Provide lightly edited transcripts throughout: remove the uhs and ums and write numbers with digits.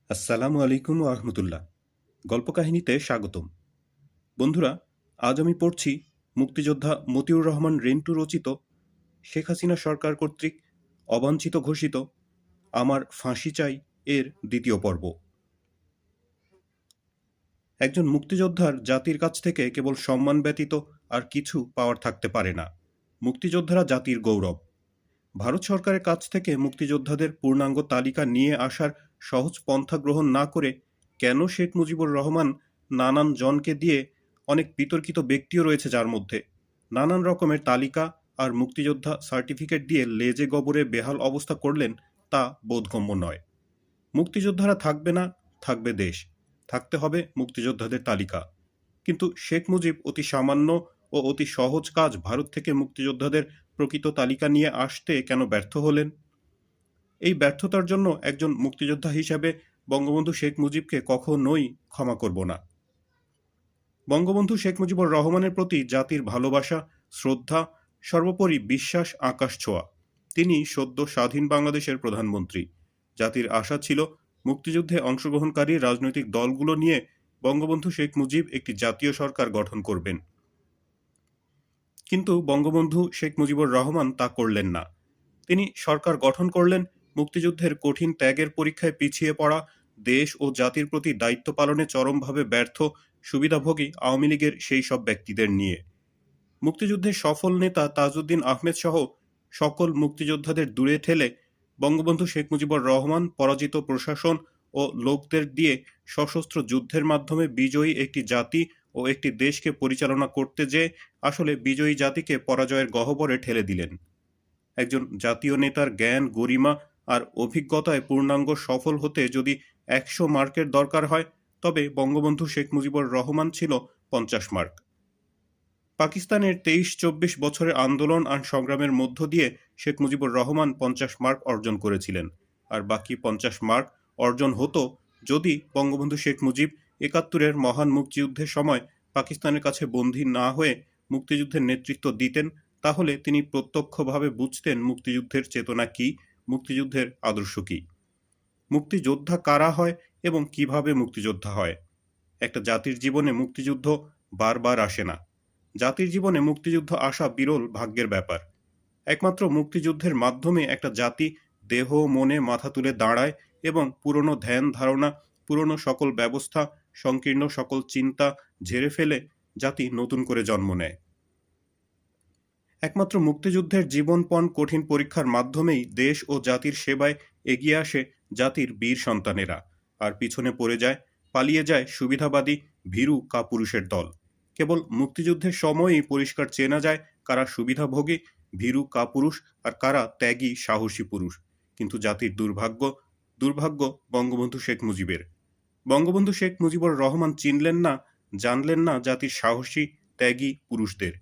আসসালামু আলাইকুম ওয়া রাহমাতুল্লাহ। গল্পকাহিনীতে স্বাগতম। বন্ধুরা, আজ আমি পড়ছি মুক্তিযোদ্ধা মতিউর রহমান রিন্টু রচিত শেখ হাসিনা সরকার কর্তৃক অবাঞ্ছিত ঘোষিত আমার ফাঁসি চাই এর দ্বিতীয় পর্ব। একজন মুক্তিযোদ্ধার জাতির কাছ থেকে কেবল সম্মান ব্যতীত আর কিছু পাওয়ার থাকতে পারে না। মুক্তিযোদ্ধারা জাতির গৌরব। ভারত সরকারের কাছ থেকে মুক্তিযোদ্ধাদের পূর্ণাঙ্গ তালিকা নিয়ে আসার সহজ পন্থা গ্রহণ না করে কেন শেখ মুজিবুর রহমান নানান জনকে দিয়ে, অনেক বিতর্কিত ব্যক্তিও রয়েছে যার মধ্যে, নানান রকমের তালিকা আর মুক্তিযোদ্ধা সার্টিফিকেট দিয়ে লেজে গবরে বেহাল অবস্থা করলেন, তা বোধগম্য নয়। মুক্তিযোদ্ধারা থাকবে না, থাকবে দেশ। থাকতে হবে মুক্তিযোদ্ধাদের তালিকা। কিন্তু শেখ মুজিব অতি সামান্য ও অতি সহজ কাজ ভারত থেকে মুক্তিযোদ্ধাদের প্রকৃত তালিকা নিয়ে আসতে কেন ব্যর্থ হলেন? এই ব্যর্থতার জন্য একজন মুক্তিযোদ্ধা হিসেবে বঙ্গবন্ধু শেখ মুজিবকে কখনোই ক্ষমা করব না। বঙ্গবন্ধু শেখ মুজিবুর রহমানের প্রতি জাতির ভালোবাসা, শ্রদ্ধা, সর্বোপরি বিশ্বাস আকাশ ছোঁয়া। তিনি সদ্য স্বাধীন বাংলাদেশের প্রধানমন্ত্রী। জাতির আশা ছিল মুক্তিযুদ্ধে অংশগ্রহণকারী রাজনৈতিক দলগুলো নিয়ে বঙ্গবন্ধু শেখ মুজিব একটি জাতীয় সরকার গঠন করবেন। কিন্তু বঙ্গবন্ধু শেখ মুজিবুর রহমান তা করলেন না। তিনি সরকার গঠন করলেন মুক্তিযুদ্ধের কঠিন ত্যাগের পরীক্ষায় পিছিয়ে পড়া, দেশ ও জাতির প্রতি দায়িত্ব পালনে চরমভাবে ব্যর্থ সুবিধাভোগী আওয়ামী লীগের সেই সব ব্যক্তিদের নিয়ে। মুক্তিযুদ্ধের সফল নেতা তাজউদ্দিন আহমেদ সহ সকল মুক্তিযোদ্ধাদের দূরে ঠেলে বঙ্গবন্ধু শেখ মুজিবুর রহমান পরাজিত প্রশাসন ও লোকদের দিয়ে সশস্ত্র যুদ্ধের মাধ্যমে বিজয়ী একটি জাতি ও একটি দেশকে পরিচালনা করতে যেয়ে আসলে বিজয়ী জাতিকে পরাজয়ের গহ্বরে ঠেলে দিলেন। একজন জাতীয় নেতার জ্ঞান, গরিমা আর অভিজ্ঞতায় পূর্ণাঙ্গ সফল হতে যদি ১০০ মার্কের দরকার হয়, তবে বঙ্গবন্ধু শেখ মুজিবুর রহমান ছিল ৫০ মার্ক। পাকিস্তানের ২৩-২৪ বছরের আন্দোলন আর সংগ্রামের মধ্য দিয়ে শেখ মুজিবুর রহমান ৫০ মার্ক অর্জন করেছিলেন। আর বাকি ৫০ মার্ক অর্জন হতো যদি বঙ্গবন্ধু শেখ মুজিব ৭১-এর মহান মুক্তিযুদ্ধের সময় পাকিস্তানের কাছে বন্দী না হয়ে মুক্তিযুদ্ধের নেতৃত্ব দিতেন। তাহলে তিনি প্রত্যক্ষভাবে বুঝতেন মুক্তিযুদ্ধের চেতনা কী, মুক্তিযুদ্ধের আদর্শ কী, মুক্তিযোদ্ধা কারা হয় এবং কিভাবে মুক্তিযোদ্ধা হয়। একটা জাতির জীবনে মুক্তিযুদ্ধ বারবার আসে না। জাতির জীবনে মুক্তিযুদ্ধ আসা বিরল ভাগ্যের ব্যাপার। একমাত্র মুক্তিযুদ্ধের মাধ্যমে একটা জাতি দেহ মনে মাথা তুলে দাঁড়ায় এবং পুরনো ধ্যান ধারণা, পুরনো সকল ব্যবস্থা, সংকীর্ণ সকল চিন্তা ঝেড়ে ফেলে জাতি নতুন করে জন্ম নেয়। একমাত্র মুক্তিযুদ্ধের জীবনপণ কঠিন পরীক্ষার মাধ্যমেই দেশ ও জাতির সেবায় এগিয়ে আসে জাতির বীর সন্তানেরা, আর পিছনে পড়ে যায়, পালিয়ে যায় সুবিধাবাদী ভীরু কাপুরুষের দল। কেবল মুক্তিযুদ্ধের সময়ই পরিষ্কার চেনা যায় কারা সুবিধাভোগী ভীরু কাপুরুষ আর কারা ত্যাগী সাহসী পুরুষ। কিন্তু জাতির দুর্ভাগ্য, দুর্ভাগ্য বঙ্গবন্ধু শেখ মুজিবের। বঙ্গবন্ধু শেখ মুজিবুর রহমান চিনলেন না, জানলেন না জাতির সাহসী ত্যাগী পুরুষদের।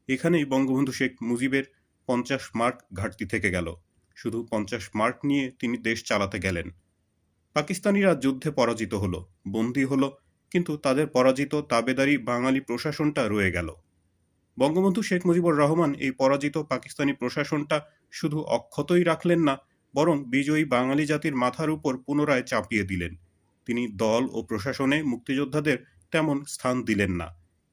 এখানেই বঙ্গবন্ধু শেখ মুজিবের ৫০ মার্ক ঘাটতি থেকে গেল। শুধু ৫০ মার্ক নিয়ে তিনি দেশ চালাতে গেলেন। পাকিস্তানিরা যুদ্ধে পরাজিত হলো, বন্দী হলো, কিন্তু তাদের পরাজিত তাবেদারি বাঙালি প্রশাসনটা রয়ে গেল। বঙ্গবন্ধু শেখ মুজিবুর রহমান এই পরাজিত পাকিস্তানি প্রশাসনটা শুধু অক্ষতই রাখলেন না, বরং বিজয়ী বাঙালি জাতির মাথার উপর পুনরায় চাপিয়ে দিলেন। তিনি দল ও প্রশাসনে মুক্তিযোদ্ধাদের তেমন স্থান দিলেন না।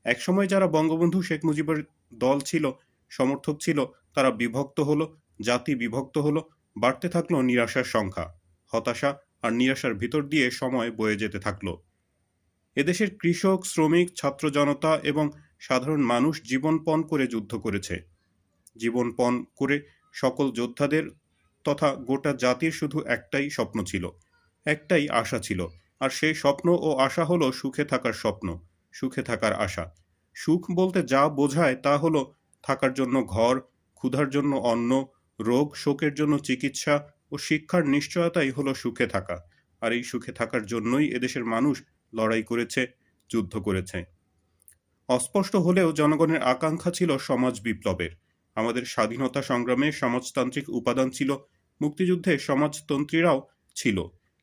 একসময় যারা বঙ্গবন্ধু শেখ মুজিবের দল ছিল, সমর্থক ছিল, তারা বিভক্ত হলো, জাতি বিভক্ত হলো, বাড়তে থাকলো নিরাশার সংখ্যা। হতাশা আর নিরাশার ভিতর দিয়ে সময় বয়ে যেতে থাকলো। এদেশের কৃষক, শ্রমিক, ছাত্র জনতা এবং সাধারণ মানুষ জীবনপণ করে যুদ্ধ করেছে। জীবনপণ করে সকল যোদ্ধাদের তথা গোটা জাতির শুধু একটাই স্বপ্ন ছিল, একটাই আশা ছিল, আর সেই স্বপ্ন ও আশা হলো সুখে থাকার স্বপ্ন, সুখে থাকার আশা। সুখ বলতে যা বোঝায় তা হলো থাকার জন্য ঘর, ক্ষুধার জন্য অন্ন, রোগ শোকের জন্য চিকিৎসা ও শিক্ষার নিশ্চয়তাই হলো সুখে থাকা। আর এই সুখে থাকার জন্যই এদেশের মানুষ লড়াই করেছে, যুদ্ধ করেছে। অস্পষ্ট হলেও জনগণের আকাঙ্ক্ষা ছিল সমাজ বিপ্লবের। আমাদের স্বাধীনতা সংগ্রামে সমাজতান্ত্রিক উপাদান ছিল, মুক্তিযুদ্ধে সমাজতন্ত্রীরাও ছিল।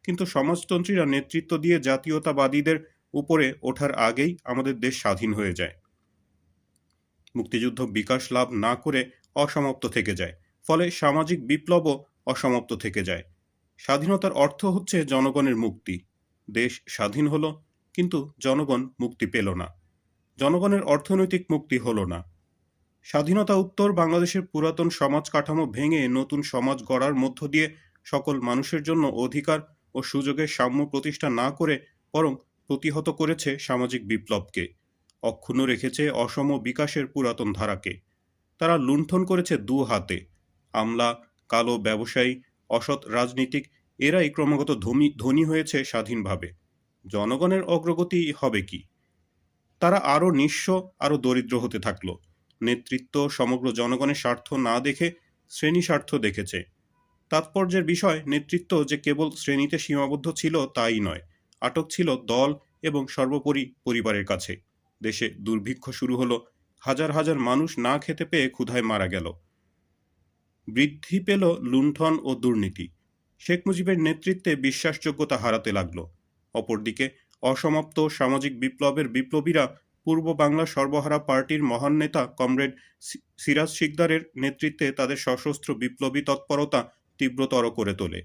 কিন্তু সমাজতন্ত্রীরা নেতৃত্ব দিয়ে জাতীয়তাবাদীদের উপরে ওঠার আগেই আমাদের দেশ স্বাধীন হয়ে যায়। মুক্তিযুদ্ধ বিকাশ লাভ না করে অসমাপ্ত থেকে যায়, ফলে সামাজিক বিপ্লবও অসমাপ্ত থেকে যায়। স্বাধীনতার অর্থ হচ্ছে জনগণের মুক্তি, দেশ স্বাধীন হলো, কিন্তু জনগণ মুক্তি পেল না। জনগণের অর্থনৈতিক মুক্তি হলো না। স্বাধীনতা উত্তর বাংলাদেশের পুরাতন সমাজ কাঠামো ভেঙে নতুন সমাজ গড়ার মধ্য দিয়ে সকল মানুষের জন্য অধিকার ও সুযোগের সাম্য প্রতিষ্ঠা না করে বরং প্রতিহত করেছে সামাজিক বিপ্লবকে, অক্ষুণ্ণ রেখেছে অসম বিকাশের পুরাতন ধারাকে। তারা লুণ্ঠন করেছে দু হাতে। আমলা, কালো ব্যবসায়ী, অসৎ রাজনীতিক এরাই ক্রমাগত ধনী হয়েছে স্বাধীনভাবে। জনগণের অগ্রগতি হবে কি? তারা আরও নিঃস্ব, আরও দরিদ্র হতে থাকলো। নেতৃত্ব সমগ্র জনগণের স্বার্থ না দেখে শ্রেণী স্বার্থ দেখেছে। তাৎপর্যের বিষয়, নেতৃত্ব যে কেবল শ্রেণীতে সীমাবদ্ধ ছিল তাই নয়, আটক ছিল দল এবং সর্বোপরি পরিবারের কাছে। দেশে দুর্ভিক্ষ শুরু হলো, হাজার হাজার মানুষ না খেতে পেয়ে ক্ষুধায় মারা গেল। বৃদ্ধি পেল লুণ্ঠন ও দুর্নীতি। শেখ মুজিবের নেতৃত্বে বিশ্বাসযোগ্যতা হারাতে লাগল। অপরদিকে অসমাপ্ত সামাজিক বিপ্লবের বিপ্লবীরা পূর্ব বাংলা সর্বহারা পার্টির মহান নেতা কমরেড সিরাজ শিকদারের নেতৃত্বে তাদের সশস্ত্র বিপ্লবী তৎপরতা তীব্রতর করে তোলে।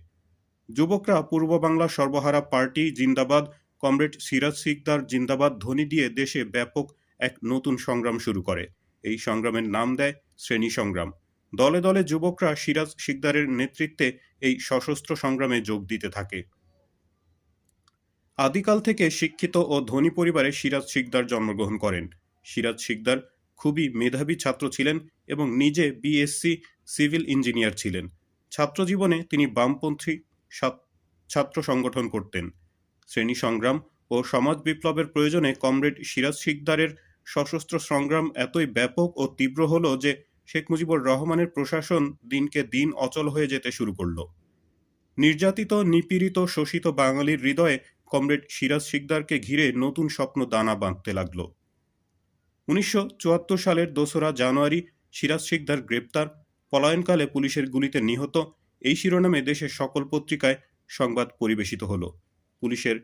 যুবকরা পূর্ব বাংলা সর্বহারা পার্টি জিন্দাবাদ, কমরেড সিরাজ শিকদার জিন্দাবাদ ধ্বনি দিয়ে দেশে ব্যাপক এক নতুন সংগ্রাম শুরু করে। এই সংগ্রামের নাম দেয় শ্রেণী সংগ্রাম। দলে দলে যুবকরা সিরাজ শিকদারের নেতৃত্বে এই সশস্ত্র সংগ্রামে যোগ দিতে থাকে। আদিকাল থেকে শিক্ষিত ও ধনী পরিবারে সিরাজ শিকদার জন্মগ্রহণ করেন। সিরাজ শিকদার খুবই মেধাবী ছাত্র ছিলেন এবং নিজে বিএসসি সিভিল ইঞ্জিনিয়ার ছিলেন। ছাত্র জীবনে তিনি বামপন্থী ছাত্র সংগঠন করতেন। শ্রেণী সংগ্রাম ও সমাজ বিপ্লবের প্রয়োজনে কমরেড সিরাজ শিকদারের সশস্ত্র সংগ্রাম এতই ব্যাপক ও তীব্র হল যে শেখ মুজিবুর রহমানের প্রশাসন দিনকে দিন অচল হয়ে যেতে শুরু করল। নির্যাতিত, নিপীড়িত, শোষিত বাঙালির হৃদয়ে কমরেড সিরাজ শিকদারকে ঘিরে নতুন স্বপ্ন দানা বাঁধতে লাগল। 1974 সালের 2রা জানুয়ারি সিরাজ শিকদার গ্রেপ্তার, পলায়নকালে পুলিশের গুলিতে নিহত, এই শিরোনামে দেশের সকল পত্রিকায় সংবাদ পরিবেশিত হলো। পুলিশের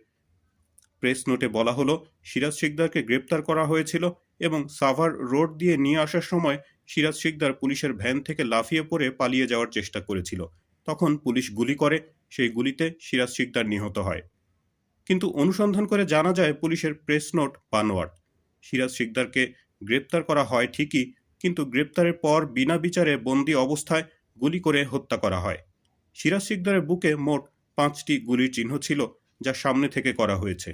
প্রেস নোটে বলা হলো, সিরাজ শিকদারকে গ্রেপ্তার করা হয়েছিল এবং সাভার রোড দিয়ে নিয়ে আসার সময় সিরাজ শিকদার পুলিশের ভ্যান থেকে লাফিয়ে পড়ে পালিয়ে যাওয়ার চেষ্টা করেছিল। তখন পুলিশ গুলি করে, সেই গুলিতে সিরাজ শিকদার নিহত হয়। কিন্তু অনুসন্ধান করে জানা যায় পুলিশের প্রেস নোট বানোয়াট। সিরাজ শিকদারকে গ্রেপ্তার করা হয় ঠিকই, কিন্তু গ্রেপ্তারের পর বিনা বিচারে বন্দি অবস্থায় গুলি করে হত্যা করা হয়। সিরাজ শিকদারের বুকে মোট 5টি গুলির চিহ্ন ছিল, যা সামনে থেকে করা হয়েছে।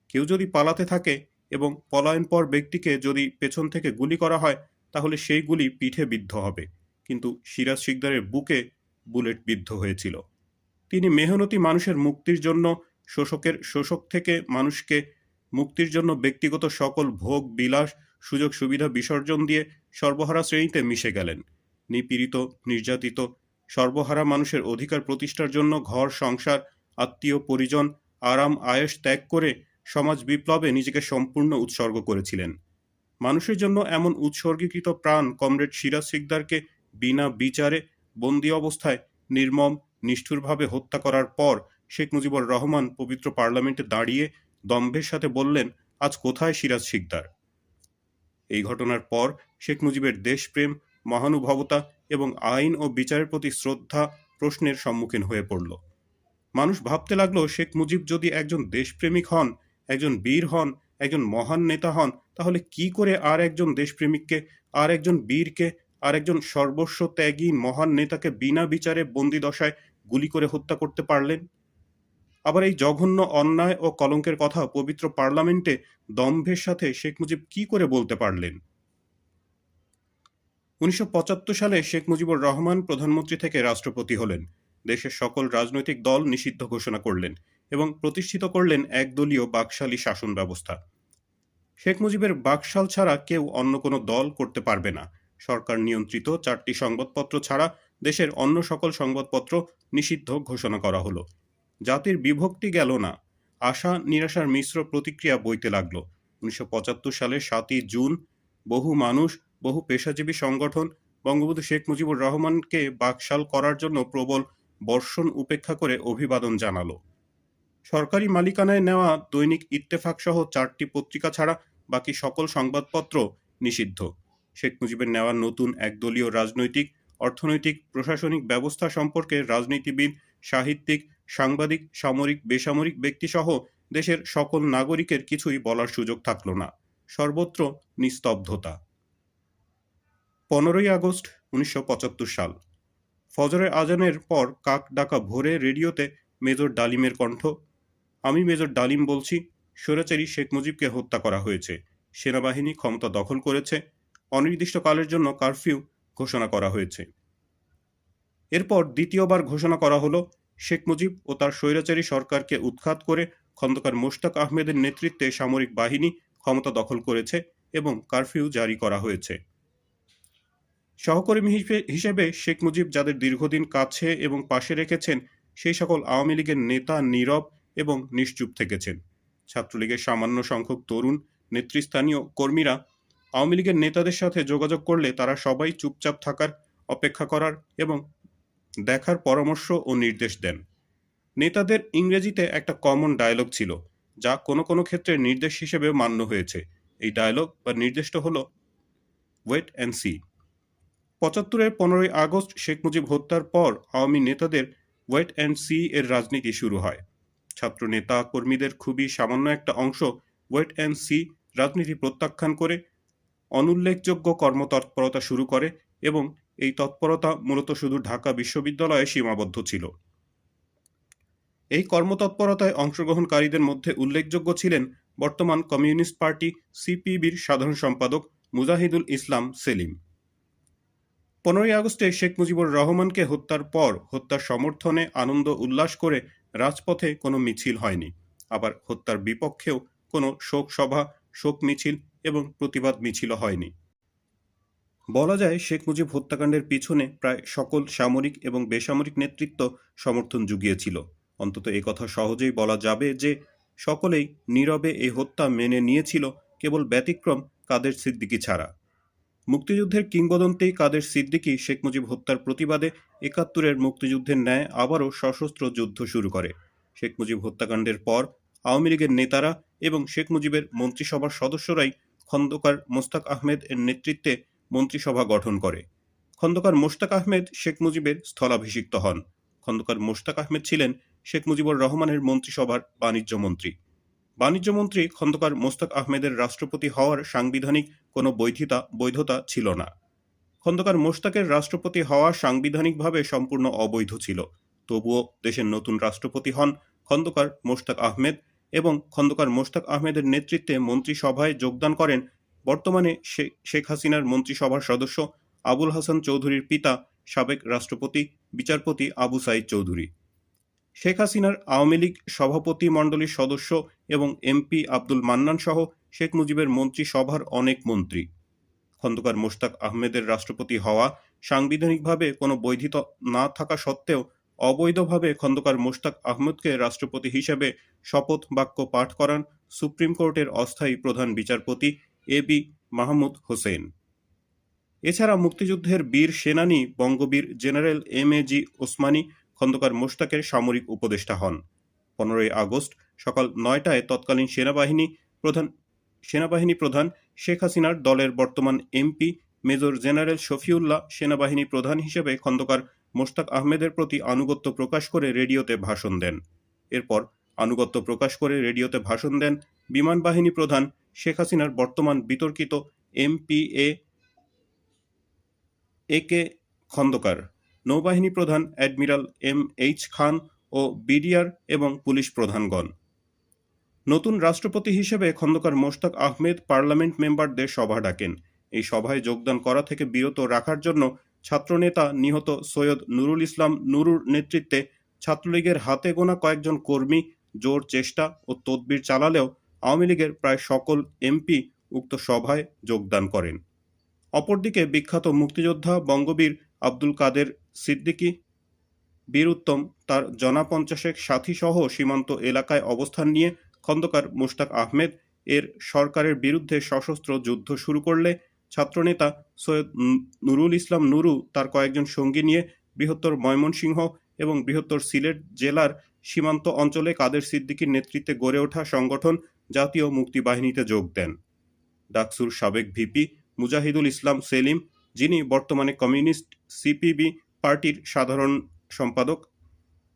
কেউ যদি পালাতে থাকে এবং পলায়নপর ব্যক্তিকে যদি পেছন থেকে গুলি করা হয়, তাহলে সেই গুলি পিঠে বিদ্ধ হবে, কিন্তু সিরাজ শিকদারের বুকে বুলেট বিদ্ধ হয়েছিল। তিনি মেহনতি মানুষের মুক্তির জন্য, শোষক থেকে মানুষকে মুক্তির জন্য ব্যক্তিগত সকল ভোগ বিলাস, সুযোগ সুবিধা বিসর্জন দিয়ে সর্বহারা শ্রেণীতে মিশে গেলেন। নিপীড়িত, নির্যাতিত, সর্বহারা মানুষের অধিকার প্রতিষ্ঠার জন্য ঘর সংসার, আত্মীয় পরিজন, আরাম আয়েশ ত্যাগ করে সমাজ বিপ্লবে নিজেকে সম্পূর্ণ উৎসর্গ করেছিলেন। মানুষের জন্য এমন উৎসর্গীকৃত প্রাণ কমরেড সিরাজ শিকদারকে বিনা বিচারে বন্দি অবস্থায় নির্মম নিষ্ঠুরভাবে হত্যা করার পর শেখ মুজিবুর রহমান পবিত্র পার্লামেন্টে দাঁড়িয়ে দম্ভের সাথে বললেন, আজ কোথায় সিরাজ শিকদার? এই ঘটনার পর শেখ মুজিবের দেশপ্রেম, মহানুভবতা এবং আইন ও বিচারের প্রতি শ্রদ্ধা প্রশ্নের সম্মুখীন হয়ে পড়ল। মানুষ ভাবতে লাগলো, শেখ মুজিব যদি একজন দেশপ্রেমিক হন, একজন বীর হন, একজন মহান নেতা হন, তাহলে কি করে আর একজন দেশপ্রেমিককে, আর একজন বীরকে, আর একজন সর্বস্ব ত্যাগী মহান নেতাকে বিনা বিচারে বন্দি দশায় গুলি করে হত্যা করতে পারলেন? আবার এই জঘন্য অন্যায় ও কলঙ্কের কথা পবিত্র পার্লামেন্টে দম্ভের সাথে শেখ মুজিব কি করে বলতে পারলেন? 1975 সালে শেখ মুজিবুর রহমান প্রধানমন্ত্রী থেকে রাষ্ট্রপতি হলেন। দেশের সকল রাজনৈতিক দল নিষিদ্ধ ঘোষণা করলেন এবং প্রতিষ্ঠিত করলেন একদলীয় বাকশালী শাসন ব্যবস্থা। শেখ মুজিবের বাকশাল ছাড়া কেউ অন্য কোনো দল করতে পারবে না। সরকার নিয়ন্ত্রিত 4টি সংবাদপত্র ছাড়া দেশের অন্য সকল সংবাদপত্র নিষিদ্ধ ঘোষণা করা হলো। জাতির বিভক্তি গেল না, আশা নিরাশার মিশ্র প্রতিক্রিয়া বইতে লাগলো। 1975 সালের 7ই জুন বহু মানুষ, বহু পেশাজীবী সংগঠন বঙ্গবন্ধু শেখ মুজিবুর রহমানকে বাকশাল করার জন্য প্রবল বর্ষণ উপেক্ষা করে অভিবাদন জানালো। সরকারি মালিকানায় নেওয়া দৈনিক ইত্তেফাক সহ 4টি পত্রিকা ছাড়া বাকি সকল সংবাদপত্র নিষিদ্ধ। শেখ মুজিবের নেওয়া নতুন একদলীয় রাজনৈতিক, অর্থনৈতিক, প্রশাসনিক ব্যবস্থা সম্পর্কে রাজনীতিবিদ, সাহিত্যিক, সাংবাদিক, সামরিক, বেসামরিক ব্যক্তিসহ দেশের সকল নাগরিকের কিছুই বলার সুযোগ থাকল না। সর্বত্র নিস্তব্ধতা। 15ই আগস্ট 1975 সাল। ফজরের আজানের পর কাক ডাকা ভোরে রেডিওতে মেজর ডালিমের কণ্ঠ। আমি মেজর ডালিম বলছি, স্বৈরাচারী শেখ মুজিবকে হত্যা করা হয়েছে, সেনাবাহিনী ক্ষমতা দখল করেছে, অনির্দিষ্টকালের জন্য কারফিউ ঘোষণা করা হয়েছে। এরপর দ্বিতীয়বার ঘোষণা করা হলো শেখ মুজিব ও তার স্বৈরাচারী সরকারকে উৎখাত করে খন্দকার মোশতাক আহমেদের নেতৃত্বে সামরিক বাহিনী ক্ষমতা দখল করেছে এবং কারফিউ জারি করা হয়েছে। সহকর্মী হিসেবে শেখ মুজিব যাদের দীর্ঘদিন কাছে এবং পাশে রেখেছেন, সেই সকল আওয়ামী লীগের নেতা নীরব এবং নিশ্চুপ থেকেছেন। ছাত্রলীগের সামান্য সংখ্যক তরুণ নেতৃস্থানীয় কর্মীরা আওয়ামী লীগের নেতাদের সাথে যোগাযোগ করলে তারা সবাই চুপচাপ থাকার, অপেক্ষা করার এবং দেখার পরামর্শ ও নির্দেশ দেন। নেতাদের ইংরেজিতে একটা কমন ডায়লগ ছিল, যা কোনো কোনো ক্ষেত্রে নির্দেশ হিসেবে মান্য হয়েছে। এই ডায়লগ বা নির্দেশটা হলো ওয়েট অ্যান্ড সি। 75-এর 15ই আগস্ট শেখ মুজিব হত্যার পর আওয়ামী নেতাদের ওয়েট অ্যান্ড সি এর রাজনীতি শুরু হয়। ছাত্র নেতা কর্মীদের খুবই সামান্য একটা অংশ ওয়েট অ্যান্ড সি রাজনীতি প্রত্যাখ্যান করে অনুল্লেখযোগ্য কর্মতৎপরতা শুরু করে এবং এই তৎপরতা মূলত শুধু ঢাকা বিশ্ববিদ্যালয়ে সীমাবদ্ধ ছিল। এই কর্মতৎপরতায় অংশগ্রহণকারীদের মধ্যে উল্লেখযোগ্য ছিলেন বর্তমান কমিউনিস্ট পার্টি সিপিবির সাধারণ সম্পাদক মুজাহিদুল ইসলাম সেলিম। 15ই আগস্টে শেখ মুজিবুর রহমানকে হত্যার পর হত্যার সমর্থনে আনন্দ উল্লাস করে রাজপথে কোনো মিছিল হয়নি। আবার হত্যার বিপক্ষেও কোনো শোক সভা, শোক মিছিল এবং প্রতিবাদ মিছিলও হয়নি। বলা যায় শেখ মুজিব হত্যাকাণ্ডের পিছনে প্রায় সকল সামরিক এবং বেসামরিক নেতৃত্ব সমর্থন জুগিয়েছিল। অন্তত একথা সহজেই বলা যাবে যে সকলেই নীরবে এই হত্যা মেনে নিয়েছিল, কেবল ব্যতিক্রম কাদের সিদ্দিকী ছাড়া। মুক্তিযুদ্ধের কিংবদন্তি কাদের সিদ্দিকী শেখ মুজিব হত্যার প্রতিবাদে ৭১-এর মুক্তিযুদ্ধের ন্যায় আবারও সশস্ত্র যুদ্ধ শুরু করে। শেখ মুজিব হত্যাকাণ্ডের পর আওয়ামী লীগের নেতারা এবং শেখ মুজিবের মন্ত্রিসভার সদস্যরাই খন্দকার মোশতাক আহমেদ এর নেতৃত্বে মন্ত্রিসভা গঠন করে। খন্দকার মোশতাক আহমেদ শেখ মুজিবের স্থলাভিষিক্ত হন। খন্দকার মোশতাক আহমেদ ছিলেন শেখ মুজিবুর রহমানের মন্ত্রিসভার বাণিজ্য মন্ত্রী। বাণিজ্য মন্ত্রী খন্দকার মোশতাক আহমেদের রাষ্ট্রপতি হওয়ার সাংবিধানিক কোনো বৈধতা ছিল না। খন্দকার মোশতাকের রাষ্ট্রপতি হওয়া সাংবিধানিকভাবে সম্পূর্ণ অবৈধ ছিল। তবুও দেশের নতুন রাষ্ট্রপতি হন খন্দকার মোশতাক আহমেদ এবং খন্দকার মোশতাক আহমেদের নেতৃত্বে মন্ত্রিসভায় যোগদান করেন বর্তমানে শেখ হাসিনার মন্ত্রিসভার সদস্য আবুল হাসান চৌধুরীর পিতা, সাবেক রাষ্ট্রপতি বিচারপতি আবু সাইদ চৌধুরী। শেখ হাসিনার আওয়ামী লীগ সভাপতি মণ্ডলীর সদস্য এবং এমপি আব্দুল মান্নান সহ শেখ মুজিবের মন্ত্রিসভার অনেক মন্ত্রী। খন্দকার মোশতাক আহমেদের রাষ্ট্রপতি হওয়া সাংবিধানিকভাবে কোনো বৈধতা না থাকা সত্ত্বেও অবৈধভাবে খন্দকার মোশতাক আহমেদকে রাষ্ট্রপতি হিসেবে শপথ বাক্য পাঠ করান সুপ্রিম কোর্টের অস্থায়ী প্রধান বিচারপতি এবি মাহমুদ হোসেন। এছাড়া মুক্তিযুদ্ধের বীর সেনানী বঙ্গবীর জেনারেল এম.এ.জি. ওসমানী খন্দকার মোশতাকের সামরিক উপদেষ্টা হন। 15ই আগস্ট সকাল 9টায় তৎকালীন সেনাবাহিনী প্রধান শেখ হাসিনার দলের বর্তমান এমপি মেজর জেনারেল শফিউল্লাহ সেনাবাহিনী প্রধান হিসেবে খন্দকার মোশতাক আহমেদের প্রতি আনুগত্য প্রকাশ করে রেডিওতে ভাষণ দেন। এরপর আনুগত্য প্রকাশ করে রেডিওতে ভাষণ দেন বিমান বাহিনী প্রধান শেখ হাসিনার বর্তমান বিতর্কিত এমপিএ এ.কে খন্দকার, নৌবাহিনী প্রধান অ্যাডমিরাল এম.এইচ. খান ও বিডিআর এবং পুলিশ প্রধানগণ। নতুন রাষ্ট্রপতি হিসেবে খন্দকার মোশতাক আহমেদ পার্লামেন্ট মেম্বারদের সভা ডাকেন। এই সভায় যোগদান করা থেকে বিরত রাখার জন্য ছাত্রনেতা নিহত সৈয়দ নুরুল ইসলাম নুরুর নেতৃত্বে ছাত্রলীগের হাতে গোনা কয়েকজন কর্মী জোর চেষ্টা ও তদবির চালালেও আওয়ামী লীগের প্রায় সকল এমপি উক্ত সভায় যোগদান করেন। অপরদিকে বিখ্যাত মুক্তিযোদ্ধা বঙ্গবীর আব্দুল কাদের সিদ্দিকী বীর উত্তম তার জনা 50 সাথী সহ সীমান্ত এলাকায় অবস্থান নিয়ে খন্দকার মোশতাক আহমেদ এর সরকারের বিরুদ্ধে সশস্ত্র যুদ্ধ শুরু করলে ছাত্রনেতা সৈয়দ নুরুল ইসলাম নুরু তার কয়েকজন সঙ্গী নিয়ে বৃহত্তর ময়মনসিংহ এবং বৃহত্তর সিলেট জেলার সীমান্ত অঞ্চলে কাদের সিদ্দিকীর নেতৃত্বে গড়ে ওঠা সংগঠন জাতীয় মুক্তি বাহিনীতে যোগ দেন। ডাকসুর সাবেক ভিপি মুজাহিদুল ইসলাম সেলিম, যিনি বর্তমানে কমিউনিস্ট সিপিবি পার্টির সাধারণ সম্পাদক,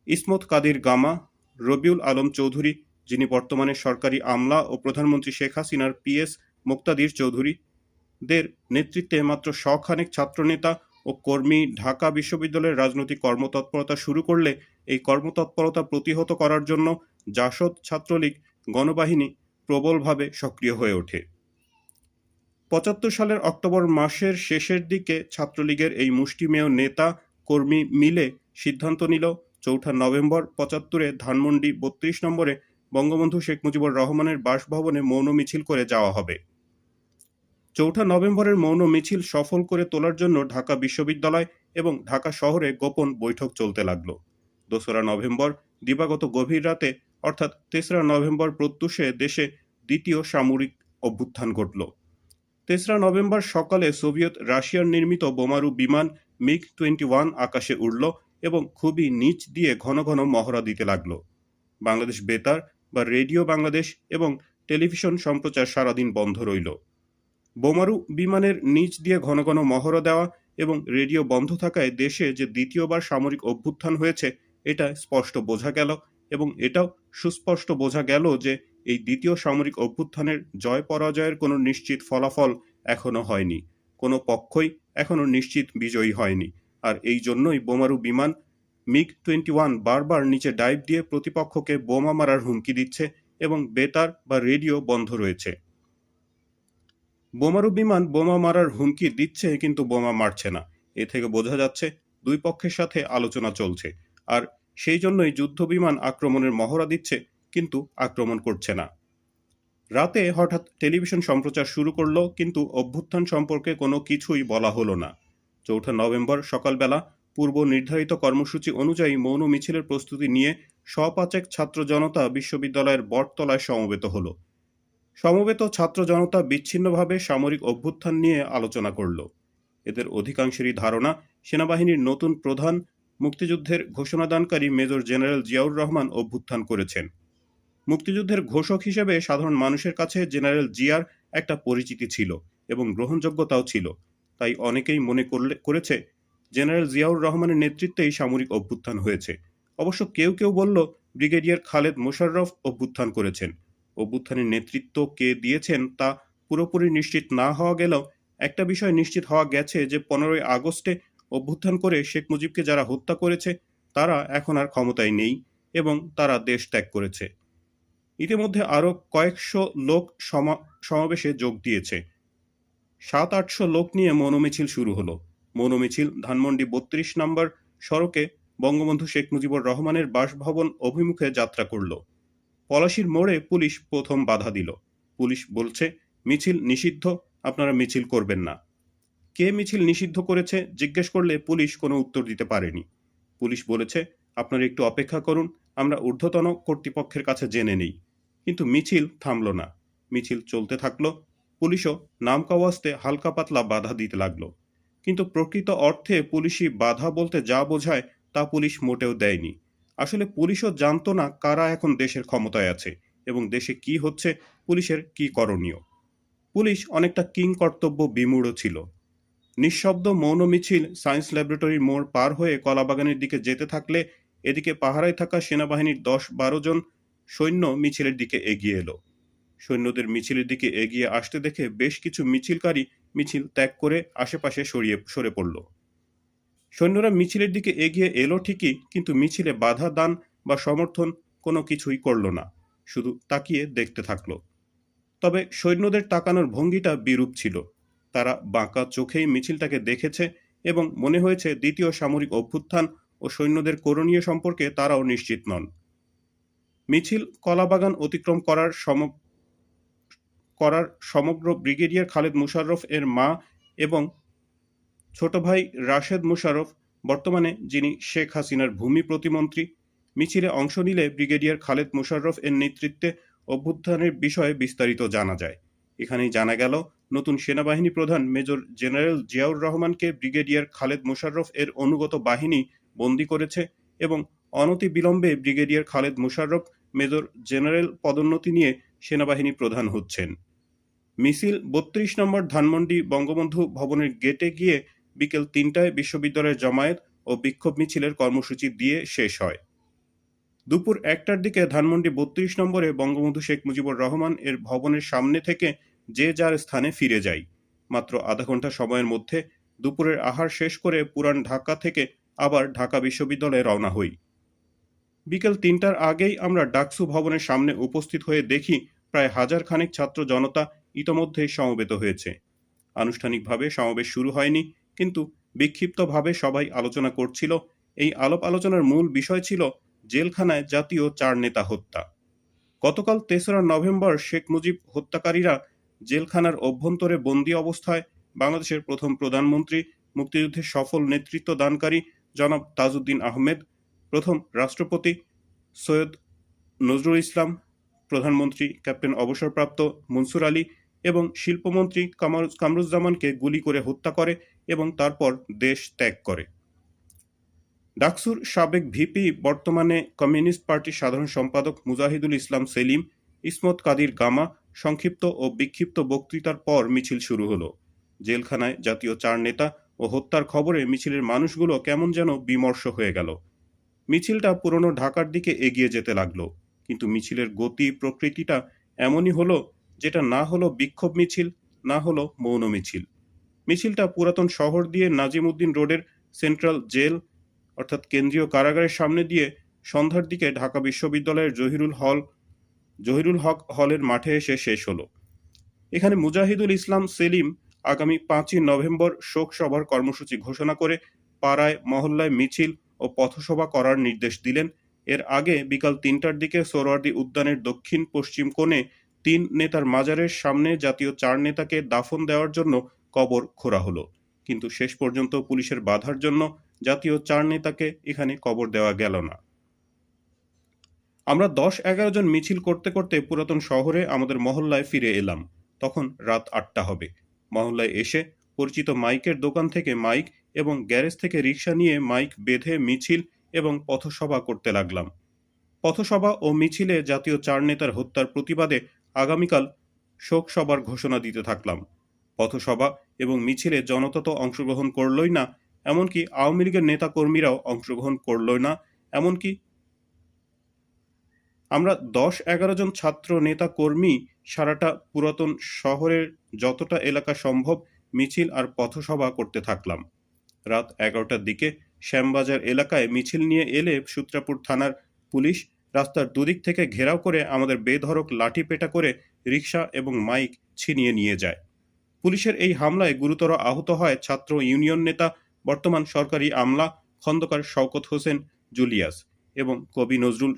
ইসমত কাদির গামা, রবিউল আলম চৌধুরী যিনি বর্তমানে সরকারি আমলা ও প্রধানমন্ত্রী শেখ হাসিনার পিএস মোক্তাদির চৌধুরীদের নেতৃত্বে মাত্র শখানেক ছাত্রনেতা ও কর্মী ঢাকা বিশ্ববিদ্যালয়ের রাজনৈতিক কর্মতৎপরতা শুরু করলে এই কর্মতৎপরতা প্রতিহত করার জন্য জাসদ ছাত্রলীগ গণবাহিনী প্রবলভাবে সক্রিয় হয়ে ওঠে। ৭৫ সালের অক্টোবর মাসের শেষের দিকে ছাত্রলীগের এই মুষ্টিমেয় নেতা কর্মী মিলে সিদ্ধান্ত নিল ৪ নভেম্বর ৭৫-এ ধানমন্ডি ৩২ নম্বরে বঙ্গবন্ধু শেখ মুজিবুর রহমানের বাসভবনে মৌন মিছিল করে যাওয়া হবে। ৪ নভেম্বরের মৌন মিছিল সফল করে তোলার জন্য ঢাকা বিশ্ববিদ্যালয় এবং ঢাকা শহরে গোপন বৈঠক চলতে লাগল। ২রা নভেম্বর দিবাগত গভীর রাতে অর্থাৎ ৩রা নভেম্বর প্রত্যুষে দেশে দ্বিতীয় সামরিক অভ্যুত্থান ঘটল। ৩রা নভেম্বর সকালে সোভিয়েত রাশিয়ার নির্মিত বোমারু বিমান মিগ-21 আকাশে উড়ল এবং খুবই নিচ দিয়ে ঘন ঘন মহড়া দিতে লাগল। বাংলাদেশ বেতার বা রেডিও বাংলাদেশ এবং টেলিভিশন সম্প্রচার সারাদিন বন্ধ রইল। বোমারু বিমানের নিচ দিয়ে ঘন ঘন মহড়া দেওয়া এবং রেডিও বন্ধ থাকায় দেশে যে দ্বিতীয়বার সামরিক অভ্যুত্থান হয়েছে এটা স্পষ্ট বোঝা গেল এবং এটাও সুস্পষ্ট বোঝা গেল যে এই দ্বিতীয় সামরিক অভ্যুত্থানের জয় পরাজয়ের কোনো নিশ্চিত ফলাফল এখনো হয়নি, কোনো পক্ষই এখনো নিশ্চিত বিজয়ী হয়নি। আর এই জন্যই বোমারু বিমান মিগ-21 বারবার নিচে ডাইভ দিয়ে প্রতিপক্ষকে বোমা মারার হুমকি দিচ্ছে এবং বেতার বা রেডিও বন্ধ রয়েছে। বোমারু বিমান বোমা মারার হুমকি দিচ্ছে কিন্তু বোমা মারছে না। এ থেকে বোঝা যাচ্ছে দুই পক্ষের সাথে আলোচনা চলছে, আর সেই জন্যই যুদ্ধ বিমান আক্রমণের মহড়া দিচ্ছে কিন্তু আক্রমণ করছে না। রাতে হঠাৎ টেলিভিশন সম্প্রচার শুরু করলো কিন্তু অভ্যুত্থান সম্পর্কে কোনো কিছুই বলা হলো না। ৪ নভেম্বর সকালবেলা পূর্ব নির্ধারিত কর্মসূচি অনুযায়ী মৌন মিছিলের প্রস্তুতি নিয়ে সপাচেক ছাত্র জনতা বিশ্ববিদ্যালয়ের বটতলায় সমবেত হলো। সমবেত ছাত্র জনতা বিচ্ছিন্নভাবে সামরিক অভ্যুত্থান নিয়ে আলোচনা করল। এদের অধিকাংশেরই ধারণা সেনাবাহিনীর নতুন প্রধান মুক্তিযুদ্ধের ঘোষণাদানকারী মেজর জেনারেল জিয়াউর রহমান অভ্যুত্থান করেছেন। মুক্তিযুদ্ধের ঘোষক হিসেবে সাধারণ মানুষের কাছে জেনারেল জিয়ার একটা পরিচিতি ছিল এবং গ্রহণযোগ্যতাও ছিল, তাই অনেকেই মনে করেছে জেনারেল জিয়াউর রহমানের নেতৃত্বেই সামরিক অভ্যুত্থান হয়েছে। অবশ্য কেউ কেউ বলল ব্রিগেডিয়ার খালেদ মোশাররফ অভ্যুত্থান করেছেন। অভ্যুত্থানের নেতৃত্ব কে দিয়েছেন তা পুরোপুরি নিশ্চিত না হওয়া গেলেও একটা বিষয় নিশ্চিত হওয়া গেছে যে 15ই আগস্টে অভ্যুত্থান করে শেখ মুজিবকে যারা হত্যা করেছে তারা এখন আর ক্ষমতায় নেই এবং তারা দেশ ত্যাগ করেছে। ইতিমধ্যে আরও কয়েকশো লোক সমাবেশে যোগ দিয়েছে। 700-800 লোক নিয়ে মৌনমিছিল শুরু হলো। মৌনমিছিল ধানমন্ডি 32 নম্বর সড়কে বঙ্গবন্ধু শেখ মুজিবুর রহমানের বাসভবন অভিমুখে যাত্রা করল। পলাশীর মোড়ে পুলিশ প্রথম বাধা দিল। পুলিশ বলছে মিছিল নিষিদ্ধ, আপনারা মিছিল করবেন না। কে মিছিল নিষিদ্ধ করেছে জিজ্ঞেস করলে পুলিশ কোনো উত্তর দিতে পারেনি। পুলিশ বলেছে আপনারা একটু অপেক্ষা করুন, আমরা ঊর্ধ্বতন কর্তৃপক্ষের কাছে জেনে নেই। কিন্তু মিছিল থামল না, মিছিল চলতে থাকলো। পুলিশও নামকাওয়াস্তে হালকা পাতলা বাধা দিতে লাগলো, কিন্তু প্রকৃত অর্থে পুলিশি বাধা বলতে যা বোঝায় তা পুলিশ মোটেও দেয়নি। আসলে পুলিশও জানতো না কারা এখন দেশের ক্ষমতায় আছে এবং দেশে কি হচ্ছে, পুলিশের কি করণীয়। পুলিশ অনেকটা কিং কর্তব্য বিমূঢ় ছিল। নিঃশব্দ মৌন মিছিল সায়েন্স ল্যাবরেটরির মোড় পার হয়ে কলাবাগানের দিকে যেতে থাকলে এদিকে পাহারায় থাকা সেনাবাহিনীর 10-12 জন সৈন্য মিছিলের দিকে এগিয়ে এলো। সৈন্যদের মিছিলের দিকে এগিয়ে আসতে দেখে বেশ কিছু মিছিলকারী মিছিল ত্যাগ করে আশেপাশে সরে পড়ল। সৈন্যরা মিছিলের দিকে এগিয়ে এলো ঠিকই, কিন্তু মিছিলে বাধা দান বা সমর্থন কোনো কিছুই করল না, শুধু তাকিয়ে দেখতে থাকলো। তবে সৈন্যদের তাকানোর ভঙ্গিটা বিরূপ ছিল। তারা বাঁকা চোখেই মিছিলটাকে দেখেছে এবং মনে হয়েছে দ্বিতীয় সামরিক অভ্যুত্থান ও সৈন্যদের করণীয় সম্পর্কে তারাও নিশ্চিত নন। মিছিল কলাবাগান অতিক্রম করার সমগ্র ব্রিগেডিয়ার খালেদ মোশাররফ এর মা এবং ছোট ভাই রাশেদ মোশাররফ, বর্তমানে যিনি শেখ হাসিনার ভূমি প্রতিমন্ত্রী, মিছিলে অংশ নিলে ব্রিগেডিয়ার খালেদ মোশাররফ এর নেতৃত্বে অভ্যুত্থানের বিষয়ে বিস্তারিত জানা যায়। এখানেই জানা গেল নতুন সেনাবাহিনী প্রধান মেজর জেনারেল জিয়াউর রহমানকে ব্রিগেডিয়ার খালেদ মোশাররফ এর অনুগত বাহিনী বন্দী করেছে এবং অনতিবিলম্বে brigadier Khaled Mosharraf major general পদোন্নতি নিয়ে সেনাবাহিনী প্রধান হচ্ছেন। মিছিল 32 নম্বর ধানমন্ডি বঙ্গবন্ধু ভবনের গেটে গিয়ে বিকেল 3টায় বিশ্ববিদ্যালয়ের জামায়াত ও বিক্ষোভ মিছিলের কর্মসূচি দিয়ে শেষ হয়। দুপুর 1টার দিকে ধানমন্ডি 32 নম্বরে বঙ্গবন্ধু শেখ মুজিবুর রহমান এর ভবনের সামনে থেকে যে যার স্থানে ফিরে যাই। মাত্র আধা ঘন্টা সময়ের মধ্যে দুপুরের আহার শেষ করে পুরান ঢাকা থেকে আবার ঢাকা বিশ্ববিদ্যালয়ে রওনা হই। বিকেল 3টার আগেই আমরা ডাকসু ভবনের সামনে উপস্থিত হয়ে দেখি প্রায় হাজার খানেক ছাত্র জনতা ইতোমধ্যেই সমবেত হয়েছে। আনুষ্ঠানিকভাবে সমাবেশ শুরু হয়নি, কিন্তু বিক্ষিপ্তভাবে সবাই আলোচনা করছিল। এই আলাপ আলোচনার মূল বিষয় ছিল জেলখানায় জাতীয় 4 নেতা হত্যা। গতকাল 3রা নভেম্বর শেখ মুজিব হত্যাকারীরা জেলখানার অভ্যন্তরে বন্দী অবস্থায় বাংলাদেশের প্রথম প্রধানমন্ত্রী, মুক্তিযুদ্ধের সফল নেতৃত্ব দানকারী জনাব তাজউদ্দিন আহমেদ, প্রথম রাষ্ট্রপতি সৈয়দ নজরুল ইসলাম, প্রধানমন্ত্রী ক্যাপ্টেন অবসরপ্রাপ্ত মনসুর আলী এবং শিল্পমন্ত্রী কামরুজ্জামানকে গুলি করে হত্যা করে এবং তারপর দেশ ত্যাগ করে। ডাকসুর সাবেক ভিপি, বর্তমানে কমিউনিস্ট পার্টির সাধারণ সম্পাদক মুজাহিদুল ইসলাম সেলিম, ইসমত কাদির গামা সংক্ষিপ্ত ও বিক্ষিপ্ত বক্তৃতার পর মিছিল শুরু হলো। জেলখানায় জাতীয় 4 নেতা ও হত্যার খবরে মিছিলের মানুষগুলো কেমন যেন বিমর্ষ হয়ে গেল। মিছিলটা পুরনো ঢাকার দিকে এগিয়ে যেতে লাগলো, কিন্তু মিছিলের গতি প্রকৃতিটা এমনই হলো, যেটা না হলো বিক্ষোভ মিছিল, না হলো মৌন মিছিল। মিছিলটা পুরাতন শহর দিয়ে নাজিমউদ্দিন রোডের সেন্ট্রাল জেল অর্থাৎ কেন্দ্রীয় কারাগারের সামনে দিয়ে সন্ধ্যার দিকে ঢাকা বিশ্ববিদ্যালয়ের জহিরুল হক হলের মাঠে এসে শেষ হলো। এখানে মুজাহিদুল ইসলাম সেলিম আগামী 5ই নভেম্বর শোক সভার কর্মসূচি ঘোষণা করে পাড়ায় মহল্লায় মিছিল ও পথসভা করার নির্দেশ দিলেন। এর আগে বিকাল 3টার দিকে সোহরাওয়ার্দী উদ্যানের দক্ষিণ পশ্চিম কোণে 3 নেতার মাজারের সামনে জাতীয় 4 নেতাকে দাফন দেওয়ার জন্য কবর খোঁড়া হলো, কিন্তু শেষ পর্যন্ত পুলিশের বাধার জন্য জাতীয় 4 নেতাকে এখানে কবর দেওয়া গেল না। আমরা 10-11 জন মিছিল করতে করতে পুরাতন শহরে আমাদের মহল্লায় ফিরে এলাম। তখন রাত 8টা হবে। মহল্লায় এসে পরিচিত মাইকের দোকান থেকে মাইক এবং গ্যারেজ থেকে রিক্সা নিয়ে মাইক বেঁধে মিছিল এবং পথসভা করতে লাগলাম। পথসভা ও মিছিলে জাতীয় 4 নেতার হত্যার প্রতিবাদে আগামীকাল শোক সভার ঘোষণা দিতে থাকলাম। পথসভা এবং মিছিলে জনতা তো অংশগ্রহণ করলই না, এমনকি আওয়ামী লীগের নেতা কর্মীরাও অংশগ্রহণ করলই না। এমনকি আমরা 10-11 জন ছাত্র নেতা কর্মী সারাটা পুরাতন শহরের যতটা এলাকা সম্ভব মিছিল আর পথসভা করতে থাকলাম। রাত 11টার দিকে শ্যামবাজার এলাকায় মিছিল নিয়ে এলে সূত্রাপুর থানার পুলিশ রাস্তার দুদিক থেকে ঘেরাও করে আমাদের বেধড়ক লাঠি পেটা করে রিক্সা এবং মাইক ছিনিয়ে নিয়ে যায়। পুলিশের এই হামলায় গুরুতর আহত হয় ছাত্র ইউনিয়ন নেতা, বর্তমান সরকারি আমলা খন্দকার শওকত হোসেন জুলিয়াস এবং কবি নজরুল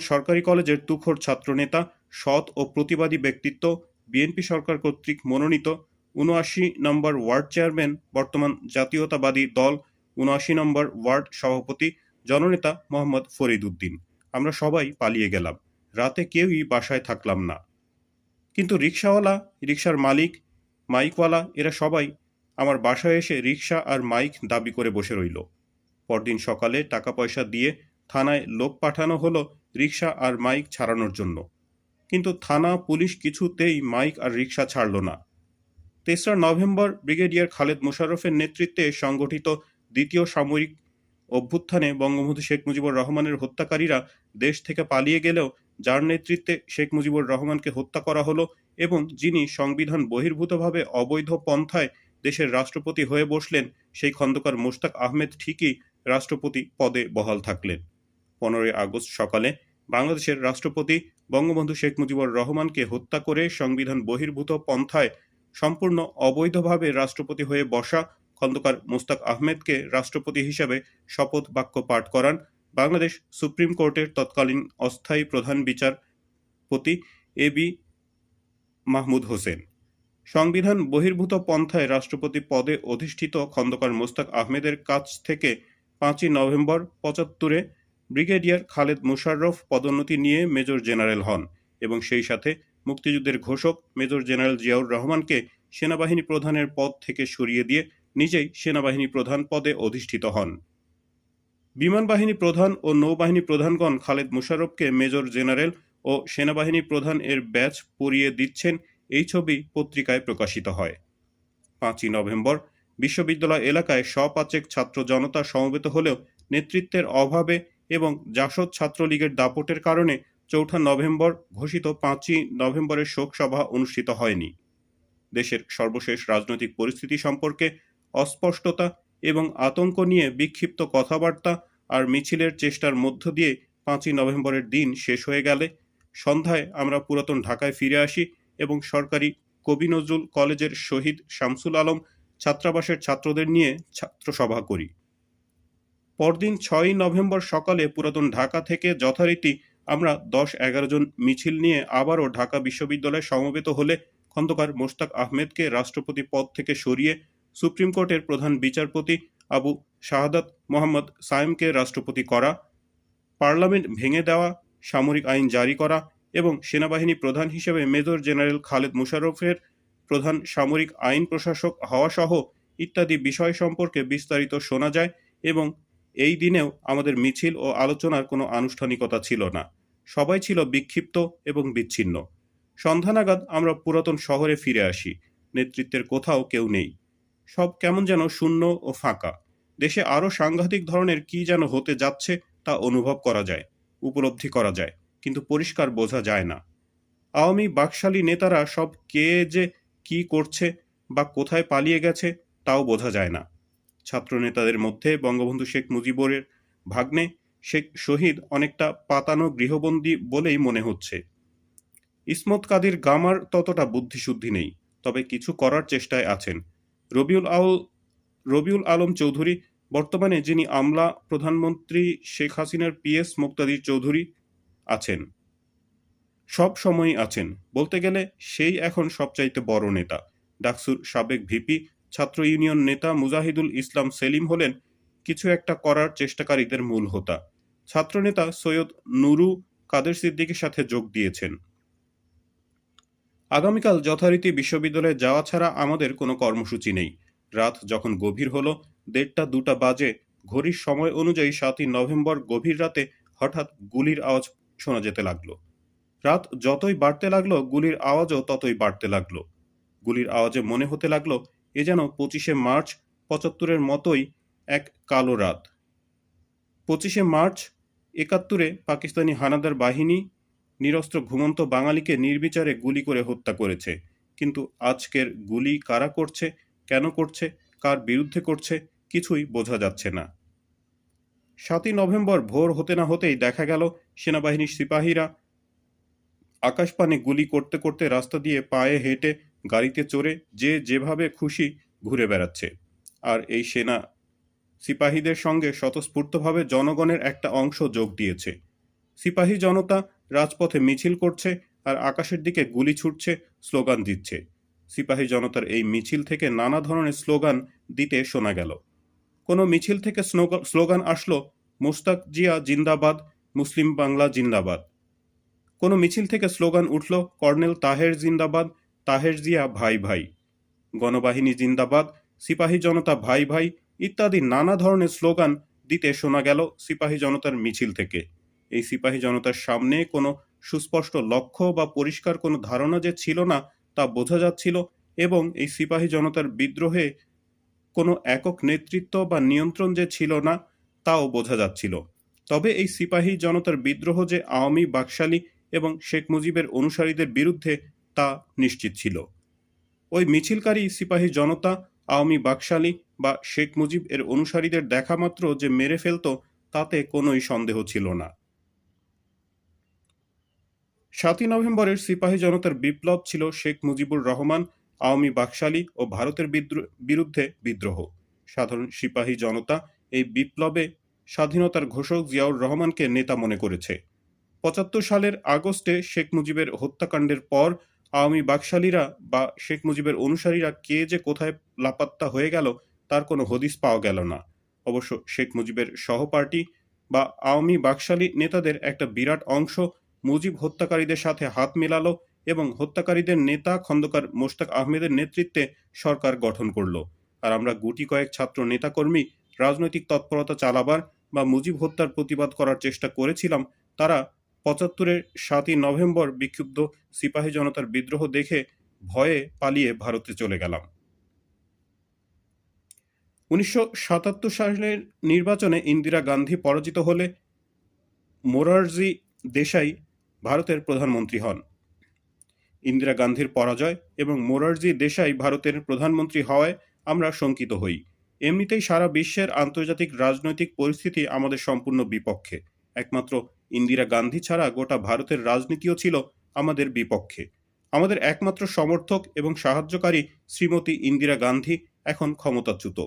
সরকারি কলেজের তুখোড় ছাত্রনেতা, সৎ ও প্রতিবাদী ব্যক্তিত্ব, বিএনপি সরকার কর্তৃক মনোনীত ৭৯ নম্বর ওয়ার্ড চেয়ারম্যান, বর্তমান জাতীয়তাবাদী দল ৭৯ নম্বর ওয়ার্ড সভাপতি জননেতা মোহাম্মদ ফরিদ উদ্দিন। আমরা সবাই পালিয়ে গেলাম। রাতে কেউই বাসায় থাকলাম না। কিন্তু রিক্সাওয়ালা, রিক্সার মালিক, মাইকওয়ালা এরা সবাই আমার বাসায় এসে রিক্সা আর মাইক দাবি করে বসে রইল। পরদিন সকালে টাকা পয়সা দিয়ে থানায় লোক পাঠানো হলো রিক্সা আর মাইক ছাড়ানোর জন্য, কিন্তু থানা পুলিশ কিছুতেই মাইক আর রিক্সা ছাড়ল না। 3রা নভেম্বর ব্রিগেডিয়ার খালেদ মোশাররফের নেতৃত্বে সংগঠিত দ্বিতীয় সামরিক অভ্যুত্থানে বঙ্গবন্ধু শেখ মুজিবুর রহমানের হত্যাকারীরা দেশ থেকে পালিয়ে গেলেও যার নেতৃত্বে শেখ মুজিবুর রহমানকে হত্যা করা হলো এবং যিনি সংবিধান বহির্ভূতভাবে অবৈধ পন্থায় দেশের রাষ্ট্রপতি হয়ে বসলেন, সেই খন্দকার মোশতাক আহমেদ ঠিকই রাষ্ট্রপতি পদে বহাল থাকলেন। 15ই আগস্ট সকালে বাংলাদেশের রাষ্ট্রপতি বঙ্গবন্ধু শেখ মুজিবুর রহমানকে হত্যা করে সংবিধান বহির্ভূত পন্থায় সম্পূর্ণ অবৈধভাবে রাষ্ট্রপতি হয়ে বসা খন্দকার মোশতাক আহমেদকে রাষ্ট্রপতি হিসাবে শপথ বাক্য পাঠ করান বাংলাদেশ সুপ্রিম কোর্টের তৎকালীন অস্থায়ী প্রধান বিচারপতি এবি মাহমুদ হোসেন। সংবিধান বহির্ভূত পন্থায় রাষ্ট্রপতি পদে অধিষ্ঠিত খন্দকার মোশতাক আহমেদের কাছ থেকে 5ই নভেম্বর 75-এ ব্রিগেডিয়ার খালেদ মোশাররফ পদোন্নতি নিয়ে মেজর জেনারেল হন এবং সেই সাথে মুক্তিযুদ্ধের ঘোষক মেজর জেনারেল জিয়াউর রহমানকে সেনাবাহিনী প্রধানের পদ থেকে সরিয়ে দিয়ে নিজেই সেনাবাহিনী প্রধান পদে অধিষ্ঠিত হন। বিমান বাহিনী প্রধান ও নৌবাহিনী প্রধানগণ খালেদ মোশাররফকে মেজর জেনারেল ও সেনাবাহিনী প্রধান এর ব্যাচ পরিয়ে দিচ্ছেন, এই ছবি পত্রিকায় প্রকাশিত হয়। 5ই নভেম্বর বিশ্ববিদ্যালয় এলাকায় সপাচেক ছাত্র জনতা সমবেত হলেও নেতৃত্বের অভাবে এবং জাসদ ছাত্রলীগের দাপটের কারণে ৪ নভেম্বর ঘোষিত ৫ই নভেম্বরের শোক সভা অনুষ্ঠিত হয়নি। দেশের সর্বশেষ রাজনৈতিক পরিস্থিতি সম্পর্কে অস্পষ্টতা এবং আতঙ্ক নিয়ে বিক্ষিপ্ত কথাবার্তা আর মিছিলের চেষ্টার মধ্য দিয়ে ৫ই নভেম্বরের দিন শেষ হয়ে গেলে সন্ধ্যায় আমরা পুরাতন ঢাকায় ফিরে আসি এবং সরকারি কবি নজরুল কলেজের শহীদ শামসুল আলম ছাত্রাবাসের ছাত্রদের নিয়ে ছাত্রসভা করি। পরদিন ৬ই নভেম্বর সকালে পুরাতন ঢাকা থেকে যথারীতি আমরা ১০-১১ জন মিছিল নিয়ে আবারও ঢাকা বিশ্ববিদ্যালয়ে সমবেত হলে খন্দকার মোশতাক আহমেদকে রাষ্ট্রপতি পদ থেকে সরিয়ে সুপ্রিম কোর্টের প্রধান বিচারপতি আবু শাহাদাত মোহাম্মদ সায়েমকে রাষ্ট্রপতি করা, পার্লামেন্ট ভেঙে দেওয়া, সামরিক আইন জারি করা এবং সেনাবাহিনী প্রধান হিসেবে মেজর জেনারেল খালেদ মুশাররফের প্রধান সামরিক আইন প্রশাসক হওয়া সহ ইত্যাদি বিষয় সম্পর্কে বিস্তারিত শোনা যায় এবং এই দিনেও আমাদের মিছিল ও আলোচনার কোনো আনুষ্ঠানিকতা ছিল না। সবাই ছিল বিক্ষিপ্ত এবং বিচ্ছিন্ন। সন্ধ্যা নাগাদ আমরা পুরাতন শহরে ফিরে আসি। নেতৃত্বের কোথাও কেউ নেই। সব কেমন যেন শূন্য ও ফাঁকা। দেশে আরও সাংঘাতিক ধরনের কি যেন হতে যাচ্ছে তা অনুভব করা যায়, উপলব্ধি করা যায়, কিন্তু পরিষ্কার বোঝা যায় না। আওয়ামী বাকশালী নেতারা সব কে যে কি করছে বা কোথায় পালিয়ে গেছে তাও বোঝা যায় না। ছাত্র নেতাদের মধ্যে বঙ্গবন্ধু শেখ মুজিবুরের ভাগ্নে শেখ শহীদ অনেকটা পাতানো গৃহবন্দী বলেই মনে হচ্ছে। ইসমত কাদির গামার ততটা বুদ্ধিশুদ্ধি নেই, তবে কিছু করার চেষ্টায় আছেন। রবিউল আলম চৌধুরী, বর্তমানে যিনি আমলা প্রধানমন্ত্রী শেখ হাসিনার পিএস মুক্তাদির চৌধুরী আছেন, সব সময়ই আছেন। বলতে গেলে সেই এখন সবচাইতে বড় নেতা। ডাকসুর সাবেক ভিপি, ছাত্র ইউনিয়ন নেতা মুজাহিদুল ইসলাম সেলিম হলেন কিছু একটা করার চেষ্টাকারীদের মূল হোতা। ছাত্রনেতা সৈয়দ নুরু কাদের সিদ্দিকীর সাথে যোগ দিয়েছেন। আগামীকাল যথারীতি বিশ্ববিদ্যালয়ে যাওয়া ছাড়া আমাদের কোনো কর্মসূচি নেই। রাত যখন গভীর হলো, ১:৩০-২টা বাজে, ঘড়ির সময় অনুযায়ী ৭ই নভেম্বর গভীর রাতে হঠাৎ গুলির আওয়াজ শোনা যেতে লাগলো। রাত যতই বাড়তে লাগলো, গুলির আওয়াজও ততই বাড়তে লাগলো। গুলির আওয়াজে মনে হতে লাগলো এ যেন ২৫শে মার্চ ৭৫-এর মতোই এক কালো রাত। ২৫শে মার্চ ৭১-এ পাকিস্তানি হানাদার বাহিনী নিরস্ত্র ঘুমন্ত বাঙালিকে নির্বিচারে গুলি করে হত্যা করেছে। কিন্তু আজকের গুলি কারা করছে, কেন করছে, কার বিরুদ্ধে করছে, কিছুই বোঝা যাচ্ছে না। ৭ই নভেম্বর ভোর হতে না হতেই দেখা গেল সেনাবাহিনীর সিপাহীরা আকাশপানে গুলি করতে করতে রাস্তা দিয়ে পায়ে হেঁটে, গাড়িতে চড়ে যে যেভাবে খুশি ঘুরে বেড়াচ্ছে। আর এই সেনা সিপাহীদের সঙ্গে স্বতঃস্ফূর্তভাবে জনগণের একটা অংশ যোগ দিয়েছে। সিপাহী জনতা রাজপথে মিছিল করছে আর আকাশের দিকে গুলি ছুটছে, স্লোগান দিচ্ছে। সিপাহী জনতার এই মিছিল থেকে নানা ধরনের স্লোগান দিতে শোনা গেল। কোনো মিছিল থেকে স্লোগান আসলো মোশতাক জিয়া জিন্দাবাদ, মুসলিম বাংলা জিন্দাবাদ। কোনো মিছিল থেকে স্লোগান উঠল কর্নেল তাহের জিন্দাবাদ, তাহের জিয়া ভাই ভাই, গণবাহিনী জিন্দাবাদ, সিপাহী জনতা ভাই ভাই ইত্যাদি নানা ধরনের স্লোগান দিতে শোনা গেল সিপাহী জনতার মিছিল থেকে। এই সিপাহী জনতার সামনে কোনো সুস্পষ্ট লক্ষ্য বা পরিষ্কার কোনো ধারণা যে ছিল না তা বোঝা যাচ্ছিল এবং এই সিপাহী জনতার বিদ্রোহে কোনো একক নেতৃত্ব বা নিয়ন্ত্রণ যে ছিল না তাও বোঝা যাচ্ছিল। তবে এই সিপাহী জনতার বিদ্রোহ যে আওয়ামী বাকশালী এবং শেখ মুজিবের অনুসারীদের বিরুদ্ধে তা নিশ্চিত ছিল। ওই মিছিলকারী সিপাহী জনতা আওয়ামী বাকশালী বা শেখ মুজিব এর অনুসারীদের দেখা মাত্র যে মেরে ফেলত তাতে কোনোই সন্দেহ ছিল না। ৭ই নভেম্বরের সিপাহী জনতার বিপ্লব ছিল শেখ মুজিবুর রহমান, আওয়ামী বাকশালী ও ভারতের বিরুদ্ধে বিদ্রোহ। সাধারণ সিপাহী জনতা এই বিপ্লবে স্বাধীনতার ঘোষক জিয়াউর রহমানকে নেতা মনে করেছে। ৭৫ সালের আগস্টে শেখ মুজিবের হত্যাকাণ্ডের পর আওয়ামী বাকশালীরা বা শেখ মুজিবের অনুসারীরা কে যে কোথায় লাপাত্তা হয়ে গেল তার কোনো হদিস পাওয়া গেল না। অবশ্য শেখ মুজিবের সহপার্টি বা আওয়ামী বাকশালী নেতাদের একটা বিরাট অংশ মুজিব হত্যাকারীদের সাথে হাত মেলালো এবং হত্যাকারীদের নেতা খন্দকার মোশতাক আহমেদের নেতৃত্বে সরকার গঠন করল। আর আমরা গুটি কয়েক ছাত্র নেতাকর্মী রাজনৈতিক তৎপরতা চালাবার বা মুজিব হত্যার প্রতিবাদ করার চেষ্টা করেছিলাম। তারা ৭৫-এর ৭ই নভেম্বর বিক্ষুব্ধ সিপাহী জনতার বিদ্রোহ দেখে ভয়ে পালিয়ে ভারতে চলে গেলাম। 1977 সালের নির্বাচনে ইন্দিরা গান্ধী পরাজিত হলে মোরারজি দেশাই ভারতের প্রধানমন্ত্রী হন। ইন্দিরা গান্ধীর পরাজয় এবং মোরারজি দেশাই ভারতের প্রধানমন্ত্রী হওয়ায় আমরা শঙ্কিত হই। এমনিতেই সারা বিশ্বের আন্তর্জাতিক রাজনৈতিক পরিস্থিতি আমাদের সম্পূর্ণ বিপক্ষে। একমাত্র ইন্দিরা গান্ধী ছাড়া গোটা ভারতের রাজনীতিও ছিল আমাদের বিপক্ষে। আমাদের একমাত্র সমর্থক এবং সাহায্যকারী শ্রীমতী ইন্দিরা গান্ধী এখন ক্ষমতাচ্যুত।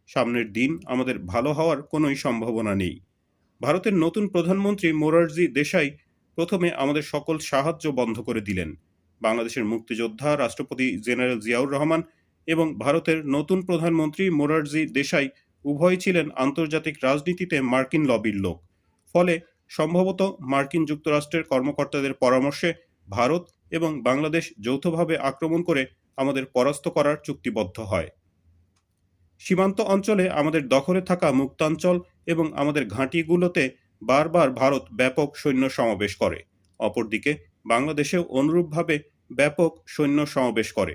সামনের দিন আমাদের ভালো হওয়ার কোনোই সম্ভাবনা নেই। ভারতের নতুন প্রধানমন্ত্রী মোরারজি দেশাই প্রথমে আমাদের সকল সাহায্য বন্ধ করে দিলেন। বাংলাদেশের মুক্তিযোদ্ধা রাষ্ট্রপতি জেনারেল জিয়াউর রহমান এবং ভারতের নতুন প্রধানমন্ত্রী মোরারজি দেশাই উভয়ই ছিলেন আন্তর্জাতিক রাজনীতিতে মার্কিন লবির লোক। ফলে সম্ভবত মার্কিন যুক্তরাষ্ট্রের কর্মকর্তাদের পরামর্শে ভারত এবং বাংলাদেশ যৌথভাবে আক্রমণ করে আমাদের পরাস্ত করার চুক্তিবদ্ধ হয়। সীমান্ত অঞ্চলে আমাদের দখলে থাকা মুক্তাঞ্চল এবং আমাদের ঘাঁটিগুলোতে বারবার ভারত ব্যাপক সৈন্য সমাবেশ করে। অপরদিকে বাংলাদেশেও অনুরূপভাবে ব্যাপক সৈন্য সমাবেশ করে।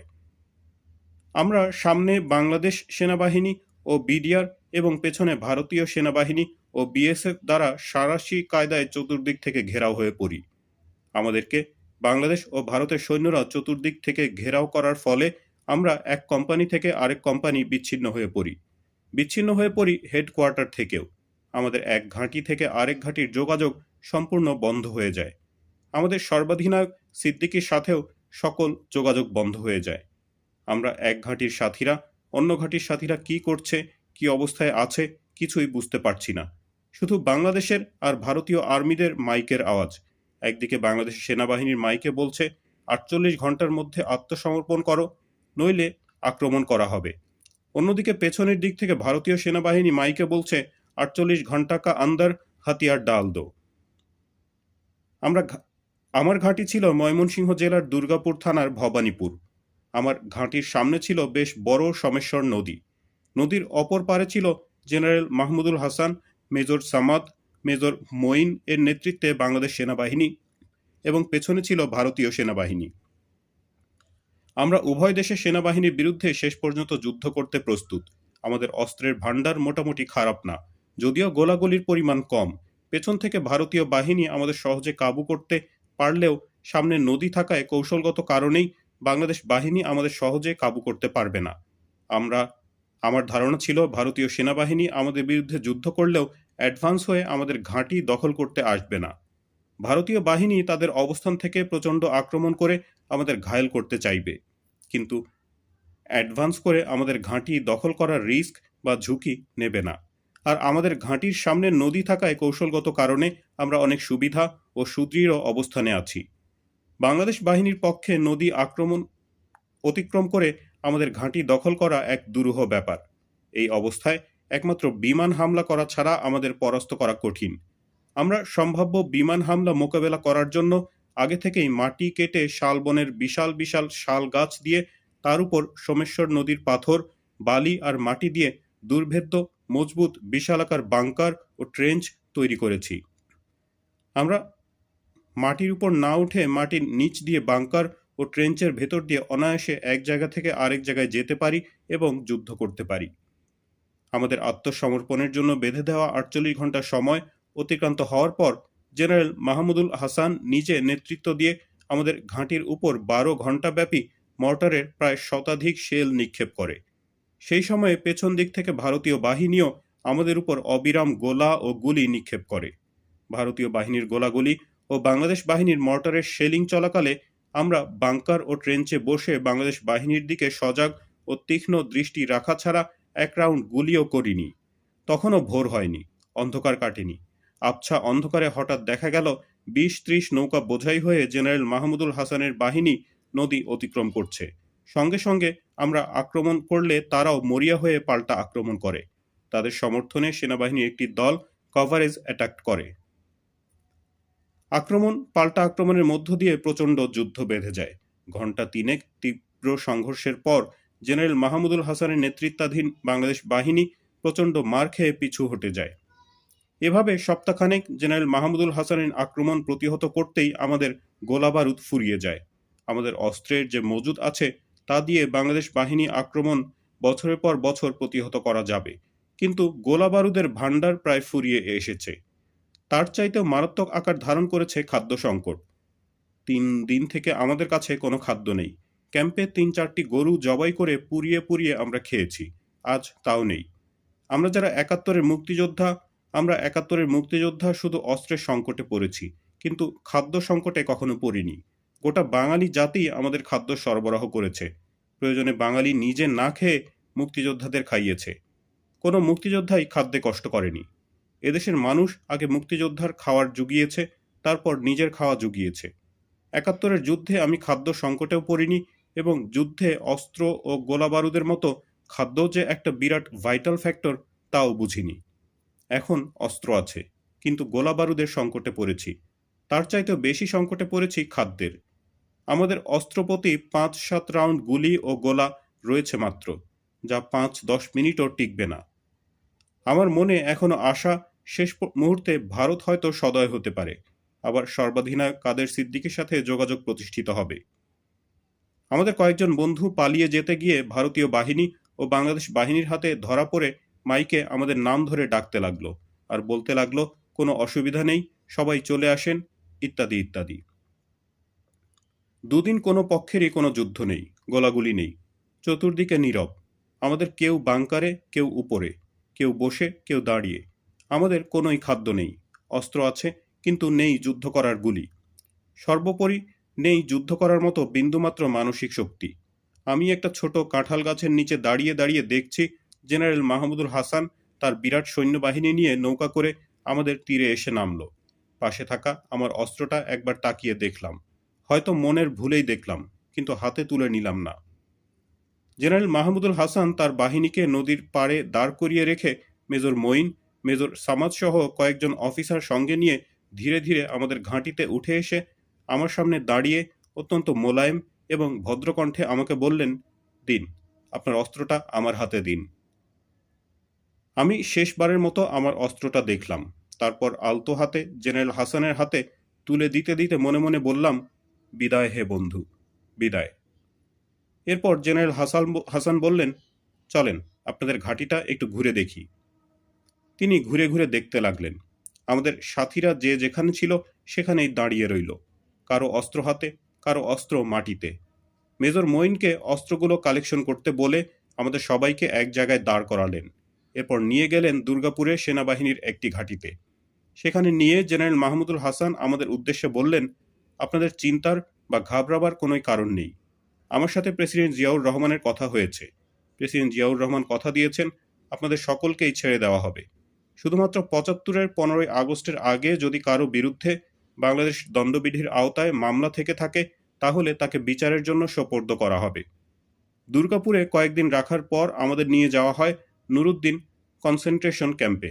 আমরা সামনে বাংলাদেশ সেনাবাহিনী ও বিডিআর এবং পেছনে ভারতীয় সেনাবাহিনী ও বিএসএফ দ্বারা সাঁড়াশি কায়দায় চতুর্দিক থেকে ঘেরাও হয়ে পড়ি। আমাদেরকে বাংলাদেশ ও ভারতের সৈন্যরা চতুর্দিক থেকে ঘেরাও করার ফলে আমরা এক কোম্পানি থেকে আরেক কোম্পানি বিচ্ছিন্ন হয়ে পড়ি হেডকোয়ার্টার থেকেও। আমাদের এক ঘাঁটি থেকে আরেক ঘাঁটির যোগাযোগ সম্পূর্ণ বন্ধ হয়ে যায়। আমাদের সর্বাধিনায়ক সিদ্দিকীর সাথেও সকল যোগাযোগ বন্ধ হয়ে যায়। আমরা এক ঘাঁটির সাথীরা অন্য ঘাঁটির সাথীরা কি করছে, কি অবস্থায় আছে কিছুই বুঝতে পারছি না। শুধু বাংলাদেশের আর ভারতীয় আর্মিদের মাইকের আওয়াজ। একদিকে বাংলাদেশের সেনাবাহিনীর মাইকে বলছে 48 ঘন্টার মধ্যে আত্মসমর্পণ করো, নইলে আক্রমণ করা হবে। অন্যদিকে পেছনের দিক থেকে ভারতীয় সেনাবাহিনী মাইকে বলছে 48 ঘন্টা কা আন্দার হাতিয়ার ডাল দো। আমার ঘাঁটি ছিল ময়মনসিংহ জেলার দুর্গাপুর থানার ভবানীপুর। আমার ঘাঁটির সামনে ছিল বেশ বড় সোমেশ্বর নদী। নদীর অপর পারে ছিল general Mahmudul Hasan, major Samad, major Moin এর নেতৃত্বে বাংলাদেশ সেনাবাহিনী এবং পেছনে ছিল ভারতীয় সেনাবাহিনী। আমরা উভয় দেশের সেনাবাহিনীর বিরুদ্ধে শেষ পর্যন্ত যুদ্ধ করতে প্রস্তুত। আমাদের অস্ত্রের ভাণ্ডার মোটামুটি খারাপ না, যদিও গোলাগুলির পরিমাণ কম। পেছন থেকে ভারতীয় বাহিনী আমাদের সহজে কাবু করতে পারলেও সামনে নদী থাকায় কৌশলগত কারণেই বাংলাদেশ বাহিনী আমাদের সহজে কাবু করতে পারবে না। আমার ধারণা ছিল ভারতীয় সেনাবাহিনী আমাদের বিরুদ্ধে যুদ্ধ করলেও অ্যাডভান্স হয়ে আমাদের ঘাঁটি দখল করতে আসবে না। ভারতীয় বাহিনী তাদের অবস্থান থেকে প্রচণ্ড আক্রমণ করে আমাদের ঘায়েল করতে চাইবে, কিন্তু অ্যাডভান্স করে আমাদের ঘাঁটি দখল করার রিস্ক বা ঝুঁকি নেবে না। আর আমাদের ঘাঁটির সামনে নদী থাকায় কৌশলগত কারণে আমরা অনেক সুবিধা ও সুদৃঢ় অবস্থানে আছি। বাংলাদেশ বাহিনীর পক্ষে নদী অতিক্রম করে আমাদের ঘাঁটি দখল করা এক দুরূহ ব্যাপার। এই অবস্থায় একমাত্র বিমান হামলা করা ছাড়া আমাদের পরাস্ত করা কঠিন। আমরা সম্ভাব্য বিমান হামলা মোকাবেলা করার জন্য আগে থেকেই মাটি কেটে শালবনের বিশাল বিশাল শাল গাছ দিয়ে তার উপর সোমেশ্বর নদীর পাথর, বালি আর মাটি দিয়ে দুর্ভেদ্য মজবুত বিশালাকার বাংকার ও ট্রেঞ্চ তৈরি করেছি। আমরা মাটির উপর না উঠে মাটির নিচ দিয়ে বাংকার ও ট্রেঞ্চের ভেতর দিয়ে অনায়াসে এক জায়গা থেকে আরেক জায়গায় যেতে পারি এবং যুদ্ধ করতে পারি। আমাদের আত্মসমর্পণের জন্য বেঁধে দেওয়া 48 ঘন্টা সময় অতিক্রান্ত হওয়ার পর জেনারেল মাহমুদুল হাসান নিজে নেতৃত্ব দিয়ে আমাদের ঘাঁটির উপর 12 ঘন্টা ব্যাপী মর্টারের প্রায় শতাধিক শেল নিক্ষেপ করে। সেই সময়ে পেছন দিক থেকে ভারতীয় বাহিনীও আমাদের উপর অবিরাম গোলা ও গুলি নিক্ষেপ করে। ভারতীয় বাহিনীর গোলাগুলি ও বাংলাদেশ বাহিনীর মর্টারের শেলিং চলাকালে আমরা বাংকার ও ট্রেঞ্চে বসে বাংলাদেশ বাহিনীর দিকে সজাগ ও তীক্ষ্ণ দৃষ্টি রাখা ছাড়া এক রাউন্ড গুলিও করিনি। তখনও ভোর হয়নি, অন্ধকার কাটেনি। আবছা অন্ধকারে হঠাৎ দেখা গেল 20-30 নৌকা বোঝাই হয়ে জেনারেল মাহমুদুল হাসানের বাহিনী নদী অতিক্রম করছে। সঙ্গে সঙ্গে আমরা আক্রমণ করলে তারাও মরিয়া হয়ে পাল্টা আক্রমণ করে। তাদের সমর্থনে সেনাবাহিনীর একটি দল কভারেজ অ্যাটাক করে। পাল্টা আক্রমণের মধ্য দিয়ে প্রচণ্ড যুদ্ধ বেঁধে যায়। ঘণ্টা 3 তীব্র সংঘর্ষের পর জেনারেল মাহমুদুল হাসানের নেতৃত্বাধীন বাংলাদেশ বাহিনী প্রচণ্ড মার খেয়ে পিছু হটে যায়। এভাবে সপ্তাহখানেক জেনারেল মাহমুদুল হাসানের আক্রমণ প্রতিহত করতেই আমাদের গোলাবারুদ ফুরিয়ে যায়। আমাদের অস্ত্রের যে মজুদ আছে তা দিয়ে বাংলাদেশ বাহিনী আক্রমণ বছরের পর বছর প্রতিহত করা যাবে, কিন্তু গোলাবারুদের ভাণ্ডার প্রায় ফুরিয়ে এসেছে। তার চাইতেও মারাত্মক আকার ধারণ করেছে খাদ্য সংকট। 3 দিন থেকে আমাদের কাছে কোনো খাদ্য নেই। ক্যাম্পে 3-4টি গরু জবাই করে পুড়িয়ে পুড়িয়ে আমরা খেয়েছি, আজ তাও নেই। আমরা যারা একাত্তরের মুক্তিযোদ্ধা শুধু অস্ত্রের সংকটে পড়েছি, কিন্তু খাদ্য সংকটে কখনো পড়িনি। গোটা বাঙালি জাতি আমাদের খাদ্য সরবরাহ করেছে। প্রয়োজনে বাঙালি নিজে না খেয়ে মুক্তিযোদ্ধাদের খাইয়েছে। কোনো মুক্তিযোদ্ধাই খাদ্যে কষ্ট করেনি। এদেশের মানুষ আগে মুক্তিযোদ্ধার খাওয়ার জুগিয়েছে, তারপর নিজের খাওয়া জুগিয়েছে। একাত্তরের যুদ্ধে আমি খাদ্য সংকটেও পড়িনি, এবং যুদ্ধে অস্ত্র ও গোলাবারুদের মতো খাদ্য যে একটা বিরাট ভাইটাল ফ্যাক্টর তাও বুঝিনি। এখন অস্ত্র আছে, কিন্তু গোলাবারুদের সংকটে পড়েছি। তার চাইতেও বেশি সংকটে পড়েছি খাদ্যের। আমাদের অস্ত্রপ্রতি 5-7 রাউন্ড গুলি ও গোলা রয়েছে মাত্র, যা 5-10 মিনিটও টিকবে না। আমার মনে এখনো আশা, শেষ মুহূর্তে ভারত হয়তো সদয় হতে পারে, আবার সর্বাধিনায়ক কাদের সিদ্দিকীর সাথে যোগাযোগ প্রতিষ্ঠিত হবে। আমাদের কয়েকজন বন্ধু পালিয়ে যেতে গিয়ে ভারতীয় বাহিনী ও বাংলাদেশ বাহিনীর হাতে ধরা পড়ে মাইকে আমাদের নাম ধরে ডাকতে লাগলো, আর বলতে লাগলো কোনো অসুবিধা নেই, সবাই চলে আসেন, ইত্যাদি ইত্যাদি। দুদিন কোনো পক্ষেরই কোনো যুদ্ধ নেই, গোলাগুলি নেই, চতুর্দিকে নীরব। আমাদের কেউ বাংকারে, কেউ উপরে, কেউ বসে, কেউ দাঁড়িয়ে। আমাদের কোনোই খাদ্য নেই, অস্ত্র আছে, কিন্তু নেই যুদ্ধ করার গুলি। সর্বোপরি নেই যুদ্ধ করার মতো বিন্দুমাত্র মানসিক শক্তি। আমি একটা ছোট কাঁঠাল গাছের নিচে দাঁড়িয়ে দাঁড়িয়ে দেখছি জেনারেল মাহমুদুল হাসান তার বিরাট সৈন্যবাহিনী নিয়ে নৌকা করে আমাদের তীরে এসে নামল। পাশে থাকা আমার অস্ত্রটা একবার তাকিয়ে দেখলাম, হয়তো মনের ভুলেই দেখলাম, কিন্তু হাতে তুলে নিলাম না। জেনারেল মাহমুদুল হাসান তার বাহিনীকে নদীর পাড়ে দাঁড় করিয়ে রেখে মেজর মঈন, মেজর সামাদ সহ কয়েকজন অফিসার সঙ্গে নিয়ে ধীরে ধীরে আমাদের ঘাঁটিতে উঠে এসে আমার সামনে দাঁড়িয়ে অত্যন্ত মোলায়েম এবং ভদ্রকণ্ঠে আমাকে বললেন, দিন, আপনার অস্ত্রটা আমার হাতে দিন। আমি শেষবারের মতো আমার অস্ত্রটা দেখলাম, তারপর আলতো হাতে জেনারেল হাসানের হাতে তুলে দিতে দিতে মনে মনে বললাম, বিদায় হে বন্ধু, বিদায়। এরপর জেনারেল হাসান বললেন, চলেন আপনাদের ঘাঁটিটা একটু ঘুরে দেখি। তিনি ঘুরে ঘুরে দেখতে লাগলেন। আমাদের সাথীরা যে যেখানে ছিল সেখানেই দাঁড়িয়ে রইল, কারো অস্ত্র হাতে, কারো অস্ত্র মাটিতে। মেজর মঈনকে অস্ত্রগুলো কালেকশন করতে বলে আমাদের সবাইকে এক জায়গায় দাঁড় করালেন। এরপর নিয়ে গেলেন দুর্গাপুরে সেনাবাহিনীর একটি ঘাঁটিতে। সেখানে নিয়ে জেনারেল মাহমুদুল হাসান আমাদের উদ্দেশ্যে বললেন, আপনাদের চিন্তার বা ঘাবড়াবার কোনোই কারণ নেই। আমার সাথে প্রেসিডেন্ট জিয়াউর রহমানের কথা হয়েছে। প্রেসিডেন্ট জিয়াউর রহমান কথা দিয়েছেন আপনাদের সকলকেই ছেড়ে দেওয়া হবে। শুধুমাত্র 75-এর 15ই আগস্টের আগে যদি কারো বিরুদ্ধে বাংলাদেশ দণ্ডবিধির আওতায় মামলা থেকে থাকে, তাহলে তাকে বিচারের জন্য সোপর্দ করা হবে। দুর্গাপুরে কয়েকদিন রাখার পর আমাদের নিয়ে যাওয়া হয় নুরুদ্দিন কনসেন্ট্রেশন ক্যাম্পে।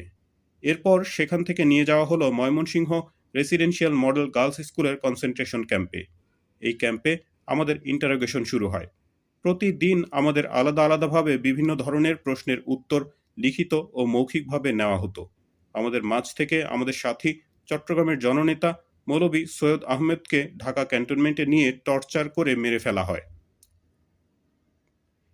এরপর সেখান থেকে নিয়ে যাওয়া হলো ময়মনসিংহ রেসিডেন্সিয়াল মডেল গার্লস স্কুলের কনসেন্ট্রেশন ক্যাম্পে। এই ক্যাম্পে আমাদের ইন্টারোগেশন শুরু হয়। প্রতিদিন আমাদের আলাদা আলাদাভাবে বিভিন্ন ধরনের প্রশ্নের উত্তর লিখিত ও মৌখিকভাবে নেওয়া হতো। আমাদের মাঝ থেকে আমাদের সাথী চট্টগ্রামের জননেতা মৌলভী সৈয়দ আহমেদকে ঢাকা ক্যান্টনমেন্টে নিয়ে টর্চার করে মেরে ফেলা হয়।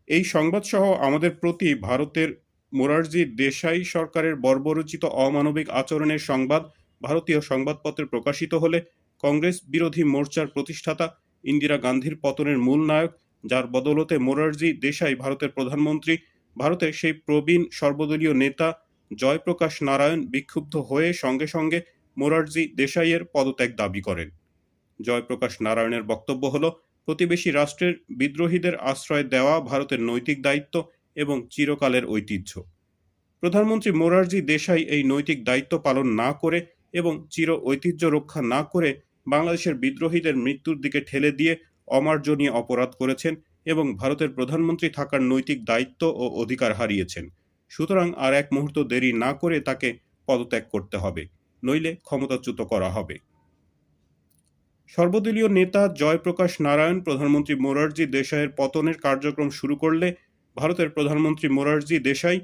এই সংবাদসহ আমাদের প্রতি ভারতের মোরারজি দেশাই সরকারের বর্বরোচিত অমানবিক আচরণের সংবাদ ভারতীয় সংবাদপত্রে প্রকাশিত হলে কংগ্রেস বিরোধী মোর্চার প্রতিষ্ঠাতা ইন্দিরা গান্ধীর পতনের মূল নায়ক, যার বদৌলতে মোরারজি দেশাই ভারতের প্রধানমন্ত্রী, ভারতের সেই প্রবীণ সর্বদলীয় নেতা জয়প্রকাশ নারায়ণ বিক্ষুব্ধ হয়ে সঙ্গে সঙ্গে মোরারজি দেশাইয়ের পদত্যাগ দাবি করেন। জয়প্রকাশ নারায়ণের বক্তব্য হল, প্রতিবেশী রাষ্ট্রের বিদ্রোহীদের আশ্রয় দেওয়া ভারতের নৈতিক দায়িত্ব এবং চিরকালের ঐতিহ্য। প্রধানমন্ত্রী মোরারজি দেশাই এই নৈতিক দায়িত্ব পালন না করে এবং চির ঐতিহ্য রক্ষা না করে বাংলাদেশের বিদ্রোহীদের মৃত্যুর দিকে ঠেলে দিয়ে অমার্জনীয় অপরাধ করেছেন এবং ভারতের প্রধানমন্ত্রী থাকার নৈতিক দায়িত্ব ও অধিকার হারিয়েছেন। সুতরাং আর এক মুহূর্ত দেরি না করে তাকে পদত্যাগ করতে হবে, নইলে ক্ষমতাচ্যুত করা হবে। সর্বদলীয় নেতা জয়প্রকাশ নারায়ণ প্রধানমন্ত্রী মোরারজি দেশাইয়ের পতনের কার্যক্রম শুরু করলে ভারতের প্রধানমন্ত্রী মোরারজি দেশাই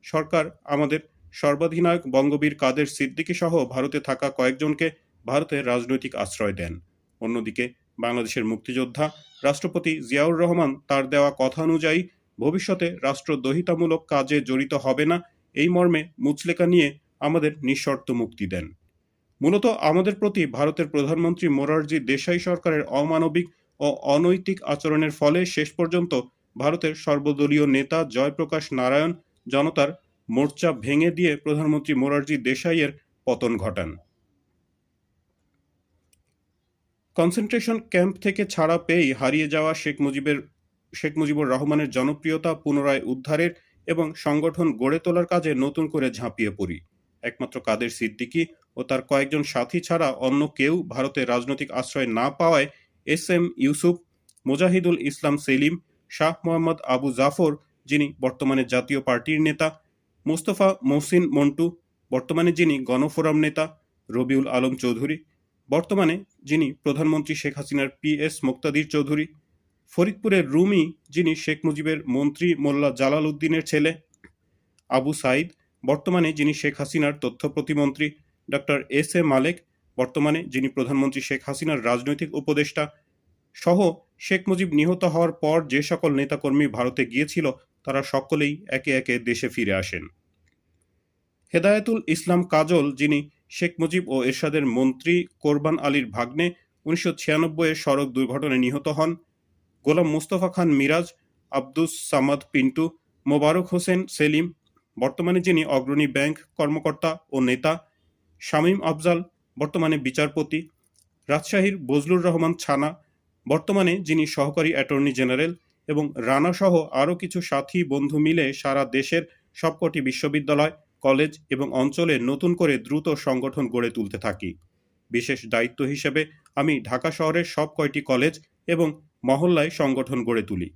সরকার আমাদের সর্বাধিনায়ক বঙ্গবীর কাদের সিদ্দিকী সহ ভারতে থাকা কয়েকজনকে ভারতের রাজনৈতিক আশ্রয় দেন। অন্যদিকে বাংলাদেশের মুক্তিযোদ্ধা রাষ্ট্রপতি জিয়াউর রহমান তার দেওয়া কথা অনুযায়ী ভবিষ্যতে রাষ্ট্রদ্রোহিতামূলক কাজে জড়িত হবে না, এই মর্মে মুচলেকা নিয়ে আমাদের নিঃশর্ত মুক্তি দেন। মূলত আমাদের প্রতি ভারতের প্রধানমন্ত্রী মোরারজি দেশাই সরকারের অমানবিক ও অনৈতিক আচরণের ফলে শেষ পর্যন্ত ভারতের সর্বদলীয় নেতা জয়প্রকাশ নারায়ণ জনতার মোর্চা ভেঙে দিয়ে প্রধানমন্ত্রী মোরারজি দেশাইয়ের পতন ঘটান। কনসেন্ট্রেশন ক্যাম্প থেকে ছাড়া পেয়েই হারিয়ে যাওয়া শেখ মুজিবুর রহমানের জনপ্রিয়তা পুনরায় উদ্ধারের এবং সংগঠন গড়ে তোলার কাজে নতুন করে ঝাঁপিয়ে পড়ি। একমাত্র কাদের সিদ্দিকী ও তার কয়েকজন সাথী ছাড়া অন্য কেউ ভারতে রাজনৈতিক আশ্রয় না পাওয়ায় এস.এম. ইউসুফ, মুজাহিদুল ইসলাম সেলিম, শাহ মোহাম্মদ আবু জাফর যিনি বর্তমানে জাতীয় পার্টির নেতা, মোস্তফা মহসিন মন্টু বর্তমানে যিনি গণফোরাম নেতা, রবিউল আলম চৌধুরী বর্তমানে যিনি প্রধানমন্ত্রী শেখ হাসিনার পি.এস. মুক্তাদির চৌধুরী, ফরিদপুরের রুমি যিনি শেখ মুজিবের মন্ত্রী মোল্লা জালাল উদ্দিনের ছেলে, আবু সাইদ বর্তমানে যিনি শেখ হাসিনার তথ্য প্রতিমন্ত্রী, ডক্টর এস.এ. মালেক বর্তমানে যিনি প্রধানমন্ত্রী শেখ হাসিনার রাজনৈতিক উপদেষ্টা সহ শেখ মুজিব নিহত হওয়ার পর যে সকল নেতাকর্মী ভারতে গিয়েছিল তারা সকলেই একে একে দেশে ফিরে আসেন। হেদায়েতুল ইসলাম কাজল যিনি শেখ মুজিব ও এরশাদের মন্ত্রী কোরবান আলীর ভাগ্নে 1996-এ সড়ক দুর্ঘটনায় নিহত হন, গোলাম মুস্তফা খান মিরাজ, আব্দুস সামাদ পিন্টু, মোবারক হোসেন সেলিম বর্তমানে যিনি অগ্রণী ব্যাংক কর্মকর্তা ও নেতা, শামীম আফজাল বর্তমানে বিচারপতি, রাজশাহীর বজলুর রহমান ছানা বর্তমানে যিনি সহকারী অ্যাটর্নি জেনারেল এবং রানা সহ আরও কিছু সাথী বন্ধু মিলে সারা দেশের সবকটি বিশ্ববিদ্যালয়, কলেজ এবং অঞ্চলে নতুন করে দ্রুত সংগঠন গড়ে তুলতে থাকি। বিশেষ দায়িত্ব হিসেবে আমি ঢাকা শহরের সব কয়টি কলেজ এবং মহল্লায় সংগঠন গড়ে তুলি।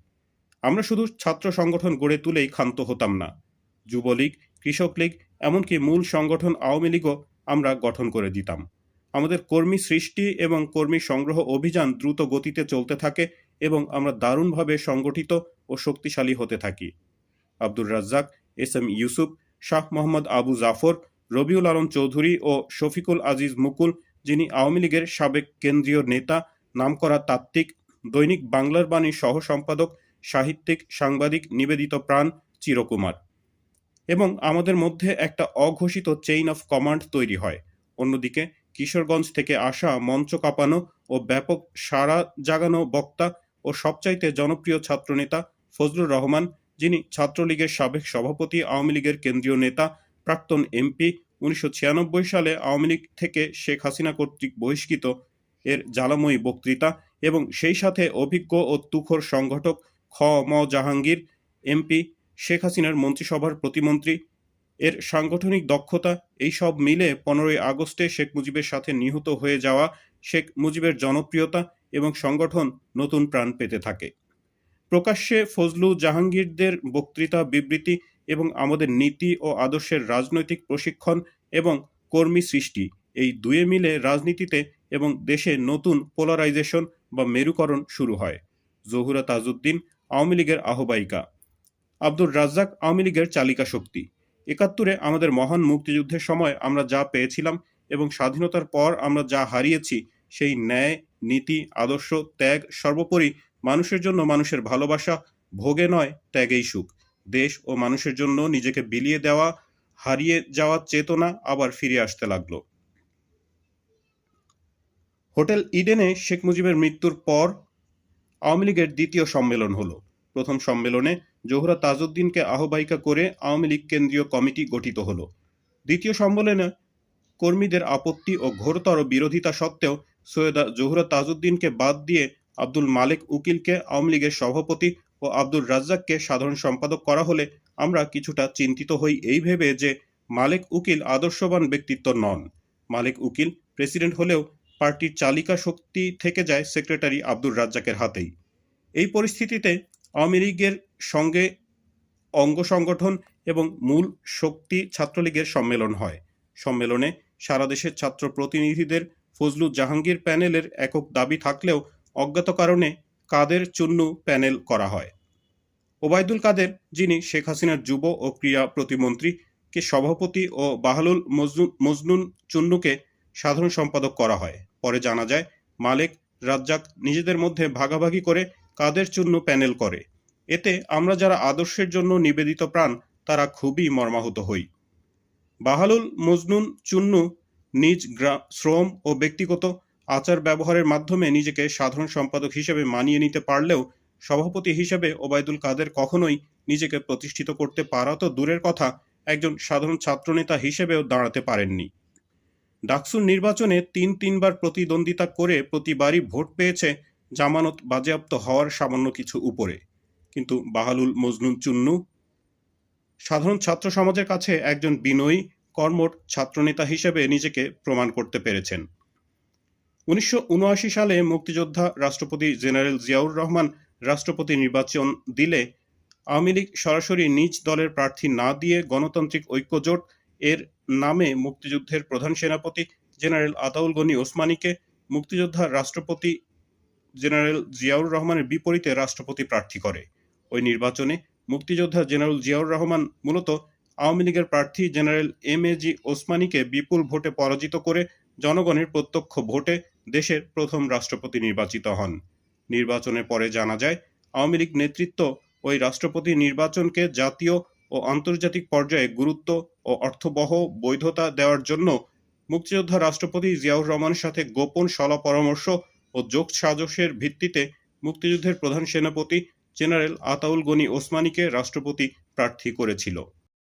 আমরা শুধু ছাত্র সংগঠন গড়ে তুলেই ক্ষান্ত হতাম না, যুবলীগ, কৃষক লীগ এমনকি মূল সংগঠন আওয়ামী লীগও আমরা গঠন করে দিতাম। আমাদের কর্মী সৃষ্টি এবং কর্মী সংগ্রহ অভিযান দ্রুত গতিতে চলতে থাকে এবং আমরা দারুণভাবে সংগঠিত ও শক্তিশালী হতে থাকি। আব্দুর রাজ্জাক, এস.এম. ইউসুফ, শাহ মোহাম্মদ আবু জাফর, রবিউল আলম চৌধুরী ও শফিকুল আজিজ মুকুল যিনি আওয়ামী লীগের সাবেক কেন্দ্রীয় নেতা, নামকরা তাত্ত্বিক, দৈনিক বাংলার বাণী সহ সম্পাদক, সাহিত্যিক, সাংবাদিক, নিবেদিত প্রাণ, চিরকুমার এবং আমাদের মধ্যে একটা অঘোষিত চেইন অফ কমান্ড তৈরি হয়। অন্যদিকে কিশোরগঞ্জ থেকে আসা মঞ্চ কাঁপানো ও ব্যাপক সাড়া জাগানো বক্তা ও সবচাইতে জনপ্রিয় ছাত্রনেতা ফজলুর রহমান যিনি ছাত্রলীগের সাবেক সভাপতি, আওয়ামী লীগের কেন্দ্রীয় নেতা, প্রাক্তন এমপি, 1996 সালে আওয়ামী লীগ থেকে শেখ হাসিনা কর্তৃক বহিষ্কৃত এর জ্বালাময়ী বক্তৃতা এবং সেই সাথে অভিজ্ঞ ও তুখোর সংগঠক খ ম জাহাঙ্গীর এমপি, শেখ হাসিনার মন্ত্রিসভার প্রতিমন্ত্রী এর সাংগঠনিক দক্ষতা এই সব মিলে 15ই আগস্টে শেখ মুজিবের সাথে নিহত হয়ে যাওয়া শেখ মুজিবের জনপ্রিয়তা এবং সংগঠন নতুন প্রাণ পেতে থাকে। প্রকাশ্যে ফজলু জাহাঙ্গীরদের বক্তৃতা, বিবৃতি এবং আমাদের নীতি ও আদর্শের রাজনৈতিক প্রশিক্ষণ এবং কর্মী সৃষ্টি এই দুয়ে মিলে রাজনীতিতে এবং দেশে নতুন পোলারাইজেশন বা মেরুকরণ শুরু হয়। জহুরা তাজউদ্দিন আওয়ামী লীগের আহ্বায়িকা, আব্দুর রাজ্জাক আওয়ামী লীগের চালিকা শক্তি। 71-এ আমাদের মহান মুক্তিযুদ্ধের সময় আমরা যা পেয়েছিলাম এবং স্বাধীনতার পর আমরা যা হারিয়েছি সেই ন্যায়, নীতি, আদর্শ, ত্যাগ, সর্বোপরি মানুষের জন্য মানুষের ভালোবাসা, ভোগে নয় ত্যাগেই সুখ, দেশ ও মানুষের জন্য নিজেকে বিলিয়ে দেওয়া, হারিয়ে যাওয়া চেতনা আবার ফিরে আসতে লাগলো। হোটেল ইডেনে শেখ মুজিবের মৃত্যুর পর আওয়ামী লীগের দ্বিতীয় সম্মেলন হলো। প্রথম সম্মেলনে জহুরা তাজউদ্দিনকে আহ্বায়িকা করে আওয়ামী লীগ কেন্দ্রীয় কমিটি গঠিত হলো। দ্বিতীয় সম্মেলনে কর্মীদের আপত্তি ও ঘোরতর বিরোধিতা সত্ত্বেও সৈয়দা জহুরা তাজউদ্দিনকে বাদ দিয়ে আব্দুল মালেক উকিলকে আওয়ামী লীগের সভাপতি ও আব্দুর রাজ্জাককে সাধারণ সম্পাদক করা হলে আমরা কিছুটা চিন্তিত হই এই ভেবে যে মালেক উকিল আদর্শবান ব্যক্তিত্ব নন। মালেক উকিল প্রেসিডেন্ট হলেও পার্টির চালিকা শক্তি থেকে যায় সেক্রেটারি আব্দুর রাজ্জাকের হাতেই। এই পরিস্থিতিতে আওয়ামী লীগের সঙ্গে অঙ্গ সংগঠন এবং মূল শক্তি ছাত্রলীগের সম্মেলন হয়। সম্মেলনে সারা দেশের ছাত্র প্রতিনিধিদের ফজলু জাহাঙ্গীর প্যানেলের একক দাবি থাকলেও অজ্ঞাত কারণে কাদের চুন্নু প্যানেল করা হয়। ওবায়দুল কাদের যিনি শেখ হাসিনার যুব ও ক্রীড়া প্রতিমন্ত্রীকে সভাপতি ও বাহালুল মজনুন চুন্নুকে সাধারণ সম্পাদক করা হয়। পরে জানা যায় মালেক, রাজ্জাক নিজেদের মধ্যে ভাগাভাগি করে কাদের চুন্নু প্যানেল করে। এতে আমরা যারা আদর্শের জন্য নিবেদিত প্রাণ তারা খুবই মর্মাহত হই। বাহালুল মজনুন চুন্নু নিজ শ্রম ও ব্যক্তিগত আচার ব্যবহারের মাধ্যমে নিজেকে সাধারণ সম্পাদক হিসেবে মানিয়ে নিতে পারলেও সভাপতি হিসেবে ওবায়দুল কাদের কখনোই নিজেকে প্রতিষ্ঠিত করতে পারা তো দূরের কথা, একজন সাধারণ ছাত্রনেতা হিসেবেও দাঁড়াতে পারেননি। ডাকসুর নির্বাচনে তিনবার প্রতিদ্বন্দ্বিতা করে প্রতিবারই ভোট পেয়েছে জামানত বাজেয়াপ্ত হওয়ার সামান্য কিছু উপরে। কিন্তু বাহালুল মজনুন চুন্নু সাধারণ ছাত্র সমাজের কাছে একজন বিনয়ী কর্মঠ ছাত্রনেতা হিসেবে নিজেকে প্রমাণ করতে পেরেছেন। 1979 সালে মুক্তিযোদ্ধা রাষ্ট্রপতি জেনারেল জিয়াউর রহমান রাষ্ট্রপতি নির্বাচন দিলে আওয়ামী লীগ সরাসরি নিজ দলের প্রার্থী না দিয়ে গণতান্ত্রিক ঐক্যজোট এর নামে মুক্তিযুদ্ধের প্রধান সেনাপতি জেনারেল আতাউল গনি ওসমানীকে মুক্তিযোদ্ধা রাষ্ট্রপতি জেনারেল জিয়াউর রহমানের বিপরীতে রাষ্ট্রপতি প্রার্থী করে। ওই নির্বাচনে মুক্তিযোদ্ধা জেনারেল জিয়াউর রহমান মূলত আওয়ামী লীগের প্রার্থী জেনারেল এম.এ.জি. ওসমানীকে বিপুল ভোটে পরাজিত করে জনগণের প্রত্যক্ষ ভোটে দেশের প্রথম রাষ্ট্রপতি নির্বাচিত হন। নির্বাচনের পরে জানা যায় আওয়ামী লীগ নেতৃত্ব ওই রাষ্ট্রপতি নির্বাচনকে জাতীয় ও আন্তর্জাতিক পর্যায়ে গুরুত্ব ও অর্থবহ বৈধতা দেওয়ার জন্য মুক্তিযোদ্ধা রাষ্ট্রপতি জিয়াউর রহমানের সাথে গোপন সলা পরামর্শ ও যোগসাজশের ভিত্তিতে মুক্তিযুদ্ধের প্রধান সেনাপতি জেনারেল আতাউল গনি ওসমানীকে রাষ্ট্রপতি প্রার্থী করেছিল।